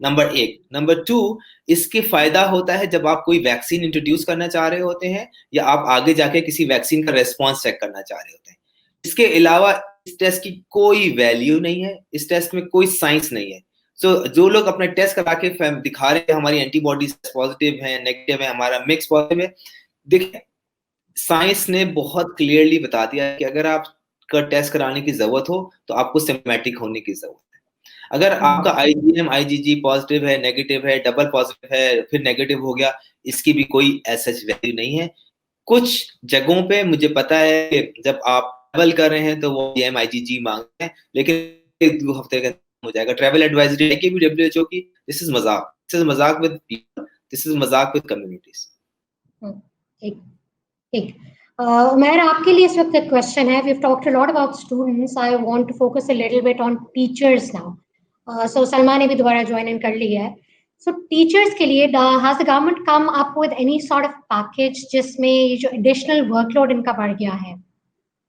नंबर 1। नंबर 2, इसके फायदा होता है जब आप कोई वैक्सीन इंट्रोड्यूस करना चाह रहे होते हैं या आप आगे जाके किसी वैक्सीन का रेस्पॉन्स चेक करना चाह रहे होते हैं। इसके अलावा इस टेस्ट की कोई वैल्यू नहीं है, इस टेस्ट में कोई साइंस नहीं है। सो जो लोग अपने टेस्ट करा के दिखा रहे हैं हमारी एंटीबॉडीज पॉजिटिव है, नेगेटिव है, हमारा मिक्स पॉजिटिव है, देखिए साइंस ने बहुत क्लियरली बता दिया कि अगर आपका टेस्ट कराने की जरूरत हो तो आपको सिम्पटोमेटिक होने की जरूरत है। अगर आपका IgM IgG पॉजिटिव है, नेगेटिव है, डबल पॉजिटिव है, फिर नेगेटिव हो गया, इसकी भी कोई ऐसा वैल्यू नहीं है। कुछ जगहों पे मुझे पता है कि जब आप ट्रैवल कर रहे हैं तो वो IgM IgG मांगते हैं, लेकिन 1-2 हफ्ते का हो जाएगा। ट्रैवल एडवाइजरी है कि भी WHO की, दिस इज मजाक, दिस इज मजाक विद पीपल, दिस इज मजाक विद कम्युनिटीज। ठीक ठीक। उमैर, आपके लिए इस वक्त एक क्वेश्चन है। We have talked a lot about students, I want to focus a little bit on teachers now. So Salma ने भी दोबारा ज्वाइन इन कर लिया है। सो टीचर्स के लिए has the government come up with any sort of package जिसमें ये जो एडिशनल वर्कलोड इनका बढ़ गया है,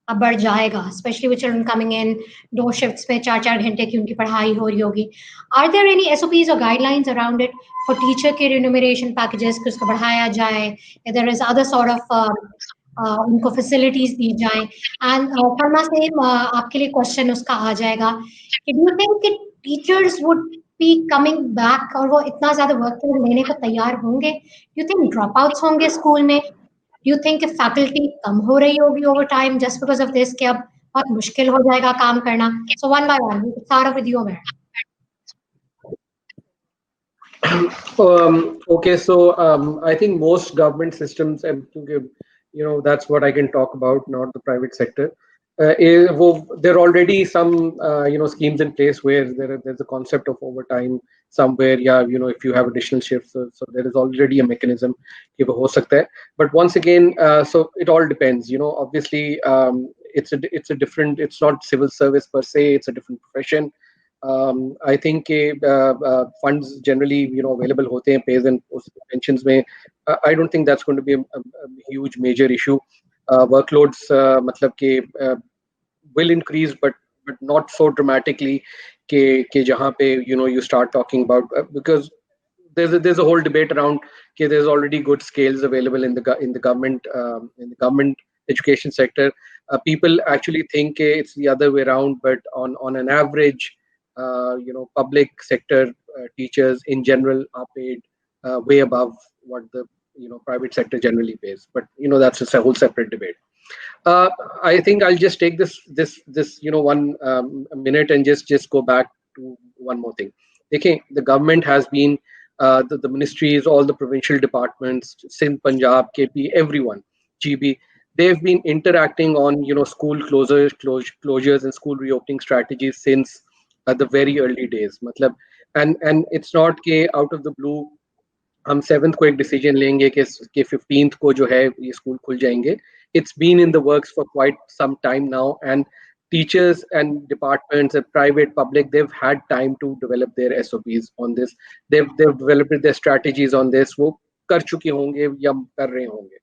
अब बढ़ जाएगा, specially with children coming in 2 shifts में 4-4 घंटे की उनकी पढ़ाई हो रही होगी। आर देयर एनी SOPs और guidelines around it for teacher के रिन्यूमरेशन पैकेजेस कि उसको बढ़ाया जाए, या there is other sort of उनको फैसिलिटीज दी जाएं? एंड फरमा से आपके लिए क्वेश्चन उसका आ जाएगा कि डू यू थिंक कि teachers would be coming back और वो इतना ज्यादा वर्कलोड लेने को तैयार होंगे? Do you think dropouts होंगे स्कूल में? डू यू थिंक फैकल्टी कम हो रही होगी over time just because of this कि अब बहुत मुश्किल हो जाएगा काम करना? So one by one we start off with you ma'am. Okay, so I think most government systems, and that's what I can talk about, not the private sector. There are already some schemes in place where there's a concept of overtime somewhere. Yeah, if you have additional shifts, so there is already a mechanism कि वो हो सकता है. But once again, so it all depends. Obviously, it's a different. It's not civil service per se. It's a different profession. I think funds generally available होते हैं pays and pensions में. I don't think that's going to be a huge major issue. Workloads मतलब कि will increase, but not so dramatically कि जहाँ पे you start talking about because there's a whole debate around कि there's already good scales available in the government education sector. People actually think it's the other way around, but on an average, public sector teachers in general are paid way above what the private sector generally pays. But that's just a whole separate debate. I think I'll just take this 1 minute and just go back to one more thing. Okay, the government has been the ministries, all the provincial departments, Sindh, Punjab, KP, everyone, GB, they've been interacting on school closures and school reopening strategies since the very early days. मतलब and it's not के out of the blue हम 7th को एक decision लेंगे कि 15th को जो है ये school खुल जाएंगे. It's been in the works for quite some time now, and teachers and departments and private, public, they've had time to develop their SOPs on this. They've developed their strategies on this. वो कर चुके होंगे या कर रहे होंगे.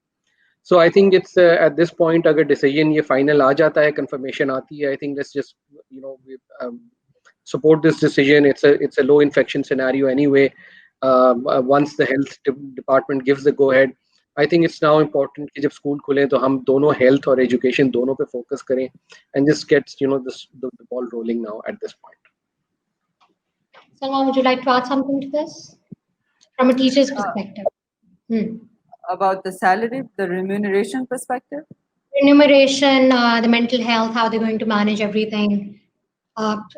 So I think it's at this point अगर decision ये final आ जाता है, confirmation आती है, I think let's just support this decision. It's a low infection scenario anyway. Once the health department gives the go ahead, I think it's now important कि जब school खुले तो हम दोनों health और education दोनों पे focus करें and just get the ball rolling now at this point. Salma, would you like to add something to this from a teacher's perspective? About the salary, the remuneration perspective? Remuneration, the mental health, how they're going to manage everything.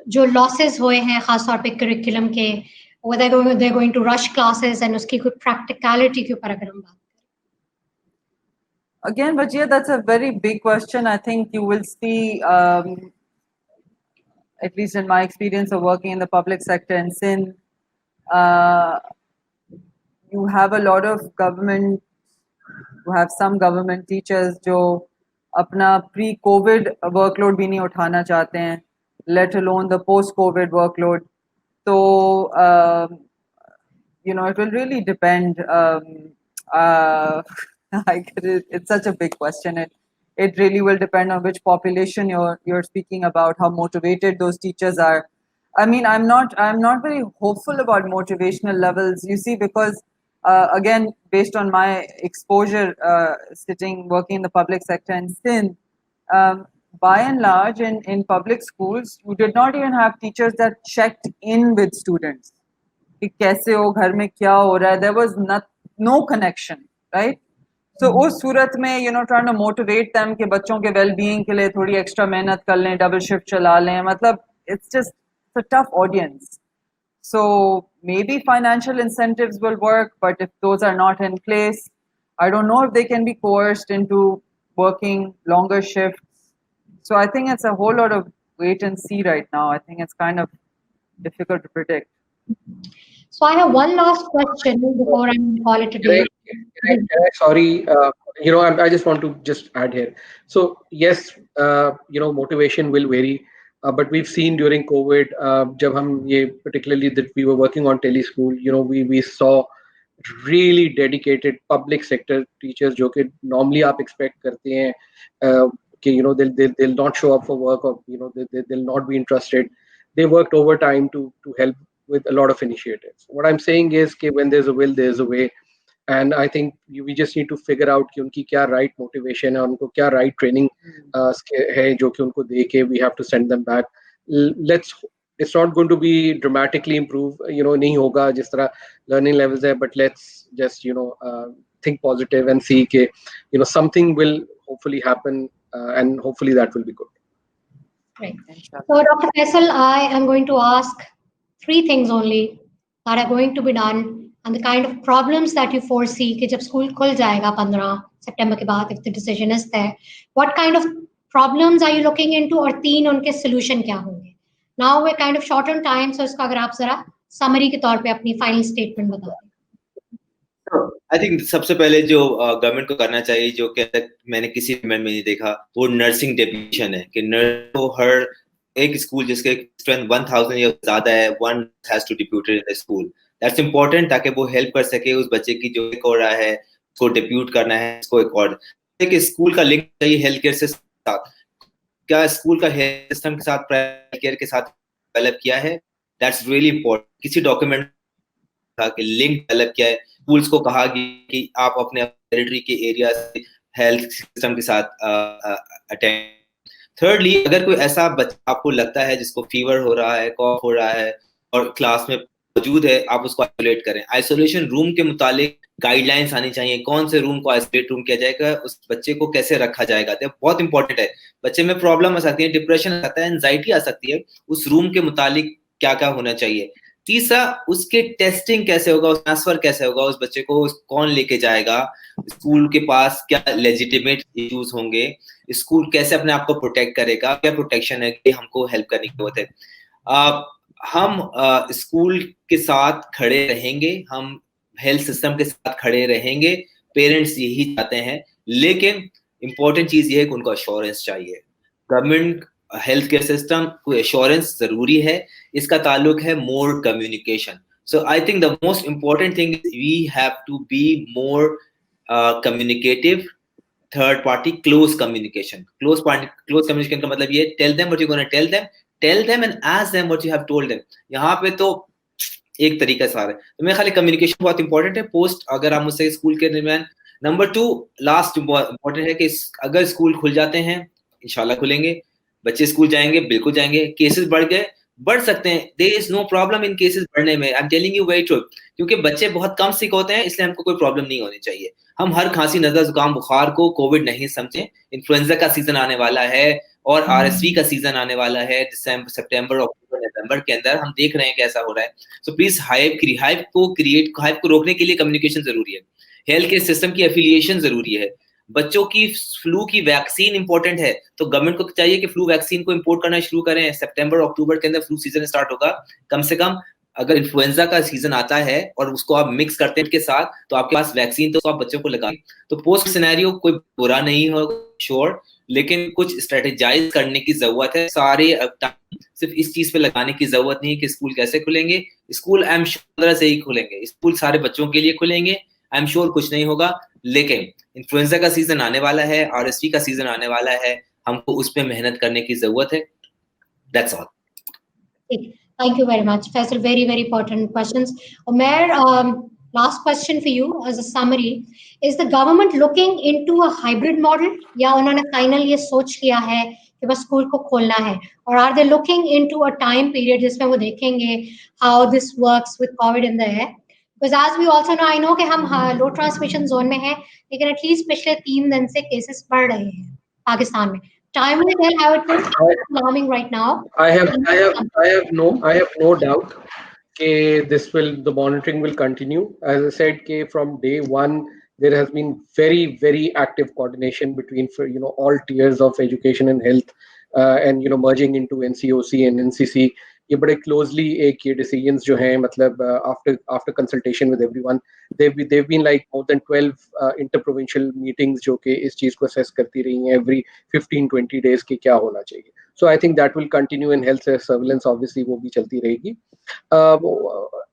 जो losses हुए हैं खास तौर पे curriculum के, whether they're going to rush classes and उसकी कोई practicality के ऊपर अगर हम बात करें. Again, but yeah, that's a very big question. I think you will see, at least in my experience of working in the public sector in Sindh, you have a lot of government, you have some government teachers जो अपना pre-COVID workload भी नहीं उठाना चाहते हैं, let alone the post-COVID workload. So, you know, it will really depend. It's such a big question. It really will depend on which population you're speaking about, how motivated those teachers are. I mean, I'm not very hopeful about motivational levels. You see, because again, based on my exposure, working in the public sector in Sindh, by and large, in public schools, you did not even have teachers that checked in with students. कि कैसे हो, घर में क्या हो रहा है. There was no connection, right? So उस सूरत में, you know, trying to motivate them कि बच्चों के well-being के लिए थोड़ी extra मेहनत कर लें, double shift चला लें, मतलब it's just a tough audience. So maybe financial incentives will work, but if those are not in place, I don't know if they can be coerced into working longer shifts. So I think it's a whole lot of wait and see right now. I think it's kind of difficult to predict. So I have one last question before I call it a day. Sorry, you know, I just want to just add here. So yes, you know, motivation will vary, but we've seen during COVID, जब हम ये particularly that we were working on teleschool, you know, we saw really dedicated public sector teachers जो कि normally आप expect करते हैं कि you know they'll not show up for work, or you know they'll not be interested. They worked overtime to help with a lot of initiatives. What I'm saying is कि when there's a will, there's a way. And I think we just need to figure out कि उनकी क्या right motivation है, उनको क्या right training है जो कि उनको दे के we have to send them back. It's not going to be dramatically improve, you know, नहीं होगा जिस तरह learning levels है, but let's just, you know, think positive and see कि, you know, something will hopefully happen, and hopefully that will be good. Right. So Dr. Faisal, I am going to ask 3 things only that are going to be done, and the kind of problems that you foresee कि जब school खुल जाएगा 15 September के बाद, if the decision is there, what kind of problems are you looking into, और 3 उनके solution क्या होंगे? Now we're kind of short on time, so इसका अगर आप जरा summary के तौर पे अपनी final statement बता दें. आई थिंक सबसे पहले जो गवर्नमेंट को करना चाहिए, जो कि मैंने किसी अमेंडमेंट में नहीं देखा, वो नर्सिंग डेफिनेशन है कि नर्स को हर एक स्कूल जिसके स्ट्रेंथ 1000 या ज्यादा है, one has to deputed in the school. That's important, ताकि वो हेल्प कर सके उस बच्चे की जो एक हो रहा है, उसको डिप्यूट करना है, उसको एक और कि स्कूल का लिंक चाहिए हेल्थ केयर से साथ. क्या स्कूल का हेल्थ सिस्टम के साथ प्राइवेट केयर के साथ डेवलप किया है? That's really important. किसी डॉक्यूमेंट का कि लिंक डेवलप किया है, स्कूल्स को कहा कि आप अपने टेरिटरी के एरिया से हेल्थ सिस्टम के साथ अटेंड. थर्डली, अगर कोई ऐसा बच्चा आपको लगता है जिसको फीवर हो रहा है, कॉफ हो रहा है और क्लास में मौजूद है, आप उसको आइसोलेट करें. आइसोलेशन रूम के मुतालिक गाइडलाइंस आनी चाहिए, कौन से रूम को आइसोलेट रूम किया जाएगा, उस बच्चे को कैसे रखा जाएगा. तो बहुत इंपॉर्टेंट है. बच्चे में प्रॉब्लम आ सकती है, डिप्रेशन आ सकता है, एंजाइटी आ सकती है, उस रूम के मुतालिक क्या क्या होना चाहिए. तीसरा, उसके टेस्टिंग कैसे होगा, उस ट्रांसफर कैसे होगा, उस बच्चे को कौन लेके जाएगा, स्कूल के पास क्या लेजिटिमेट इश्यूज होंगे, स्कूल कैसे अपने आप को प्रोटेक्ट करेगा, क्या प्रोटेक्शन है कि हमको हेल्प करने की जरूरत है. हम स्कूल के साथ खड़े रहेंगे, हम हेल्थ सिस्टम के साथ खड़े रहेंगे, पेरेंट्स यही चाहते हैं. लेकिन इंपॉर्टेंट चीज ये है कि उनको अश्योरेंस चाहिए. गवर्नमेंट हेल्थ केयर सिस्टम को एश्योरेंस जरूरी है. इसका ताल्लुक है more communication. So I think the most important thing is we have to be more communicative. Third party close communication. Close communication का मतलब ये, tell them what you gonna tell them and ask them what you have told them. यहाँ पे तो एक तरीका सारा है. तो मैं खाली कम्युनिकेशन बहुत इंपॉर्टेंट है पोस्ट अगर आप मुझसे स्कूल के दरमियान. नंबर 2 लास्ट इंपॉर्टेंट है कि अगर स्कूल खुल जाते हैं, इंशाल्लाह खुलेंगे, बच्चे स्कूल जाएंगे, बिल्कुल जाएंगे. केसेस बढ़ सकते हैं, there is no problem in cases बढ़ने में. I am telling you very true, क्योंकि बच्चे बहुत कम सिक होते हैं, इसलिए हमको कोई प्रॉब्लम नहीं होनी चाहिए. हम हर खांसी, नजला, जुकाम, बुखार को कोविड नहीं समझें. इन्फ्लुएंजा का सीजन आने वाला है और आरएसवी का सीजन आने वाला है दिसंबर, सितंबर, अक्टूबर, नवंबर के अंदर. हम देख रहे हैं कैसा हो रहा है. सो प्लीज हाइप को रोकने के लिए कम्युनिकेशन जरूरी है. हेल्थ केयर सिस्टम की एफिलिएशन जरूरी है. बच्चों की फ्लू की वैक्सीन इंपॉर्टेंट है, तो गवर्नमेंट को चाहिए कि फ्लू वैक्सीन को इंपोर्ट करना शुरू करें। सितंबर अक्टूबर के अंदर फ्लू सीजन स्टार्ट होगा। कम से कम अगर इन्फ्लुएंजा का सीजन आता है और उसको आप मिक्स करते हैं इसके साथ, तो आपके पास वैक्सीन तो आप बच्चों को लगाएं। तो पोस्ट सिनेरियो कोई बुरा नहीं होगा, श्योर, लेकिन कुछ स्ट्रेटेजाइज करने की जरूरत है। सारे सिर्फ इस चीज पे लगाने की जरूरत नहीं है कि स्कूल कैसे खुलेंगे। स्कूल आई एम श्योर से ही खुलेंगे, स्कूल सारे बच्चों के लिए खुलेंगे, आई एम श्योर कुछ नहीं होगा। लेकिन इन्फ्लुएंजा का सीजन आने वाला है, RSV का सीजन आने वाला है, हमको उस पर मेहनत करने की जरूरत है। That's all. Thank you very much, Faisal. Very, very important questions. Umair, last question for you as a summary. Is the government looking into a hybrid model? या उन्होंने final ये सोच लिया है कि बस स्कूल को खोलना है? Or are they looking into a time period जिसमें वो देखेंगे how this works with COVID in the air? Because as we also know, I know कि हम low transmission zone में हैं, लेकिन at least पिछले 3 दिन से cases बढ़ रहे हैं पाकिस्तान में. Time will tell how it is. Alarming right now. I have no doubt the monitoring will continue. As I said, from day one there has been very active coordination between all tiers of education and health, and merging into NCOC and NCC. ये बड़े closely एक ये decisions जो हैं, मतलब after consultation with everyone, they've been like more than 12 interprovincial meetings जो कि इस चीज को assess करती रही हैं every 15-20 days कि क्या होना चाहिए. So I think that will continue, in health surveillance obviously वो भी चलती रहेगी.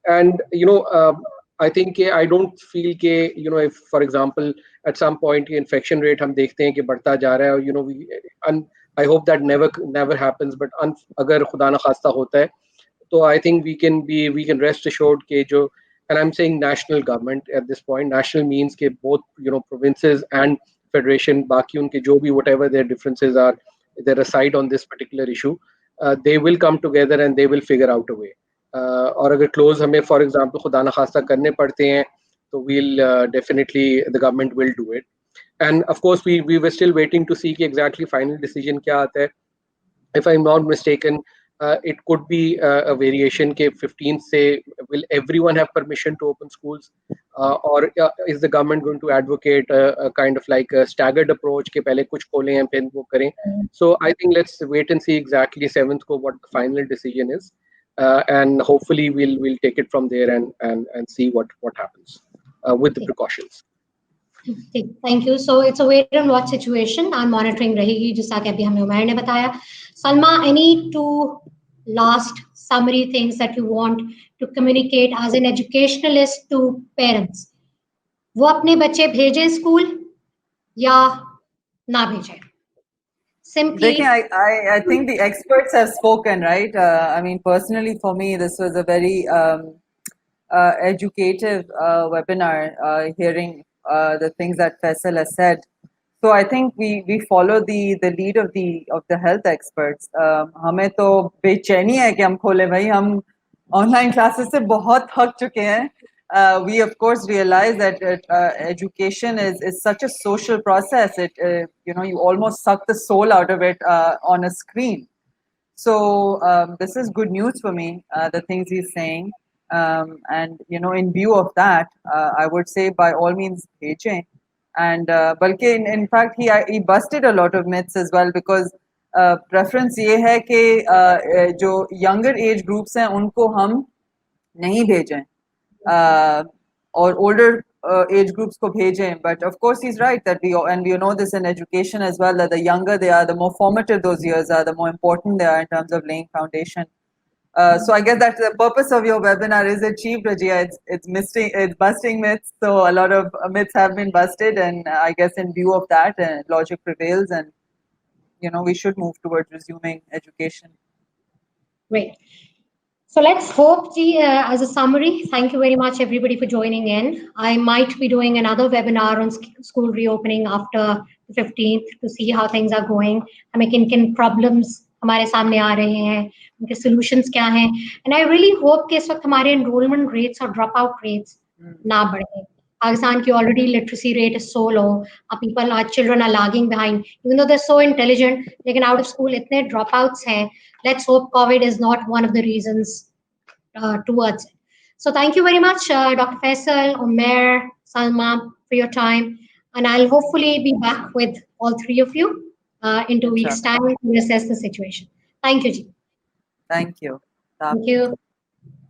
And I think I don't feel कि if for example at some point infection rate हम देखते हैं कि बढ़ता जा रहा है, and I hope that never happens, but अगर खुदा न खास्ता होता है, तो I think we can rest assured कि जो, and I'm saying national government at this point, national means कि both provinces and federation, बाकी उनके जो भी whatever their differences are, they're aside on this particular issue, they will come together and they will figure out a way. और अगर close हमें for example खुदा न खास्ता करने पड़ते हैं, तो we'll definitely the government will do it. And of course we were still waiting to see कि exactly final decision क्या आता है. If I'm not mistaken, it could be a variation के 15th से will everyone have permission to open schools, or is the government going to advocate a kind of like a staggered approach के पहले कुछ खोलें हैं फिर वो करें. So I think let's wait and see exactly 7th को what the final decision is, and hopefully we'll take it from there and see what happens with the precautions. Thank you. So it's a wait and watch situation and monitoring रहेगी, जैसा कि अभी हमें उमैर ने बताया. Salma, any two last summary things that you want to communicate as an educationalist to parents? वो अपने बच्चे भेजें स्कूल या ना भेजें? Simply, I think the experts have spoken, right? I mean, personally for me, this was a very educative webinar, hearing the things that Faisal has said. So I think we follow the lead of the health experts. हमें तो बेचैनी है कि हम खोले भाई, हम online classes से बहुत थक चुके हैं. We of course realize that education is such a social process. It you almost suck the soul out of it on a screen. So this is good news for me, the things he's saying. And in view of that, I would say by all means भेजें. And बल्कि in fact he busted a lot of myths as well, because preference ये है कि जो younger age groups हैं उनको हम नहीं भेजें, और older age groups को भेजें. But of course he's right that we know this in education as well, that the younger they are, the more formative those years are, the more important they are in terms of laying foundation. So I guess that the purpose of your webinar is achieved, Rajia. It's busting myths. So a lot of myths have been busted, and I guess in view of that, logic prevails, and we should move towards resuming education. Great. So let's hope, as a summary, thank you very much everybody for joining in. I might be doing another webinar on school reopening after the 15th to see how things are going. हमें किन problems हमारे सामने आ रहे हैं, उनके solutions क्या हैं. And I really hope कि इस वक्त हमारे enrollment rates और dropout rates ना बढ़े. Pakistan की already literacy rate is so low. Our children are lagging behind, even though they're so intelligent. लेकिन out of school इतने dropouts हैं. Let's hope COVID is not one of the reasons towards it. So thank you very much, Dr. Faisal, Umair, Salma, for your time. and I'll hopefully be back with all three of you in 2 weeks' time to assess the situation. Thank you, Ji. Thank you. Thank you.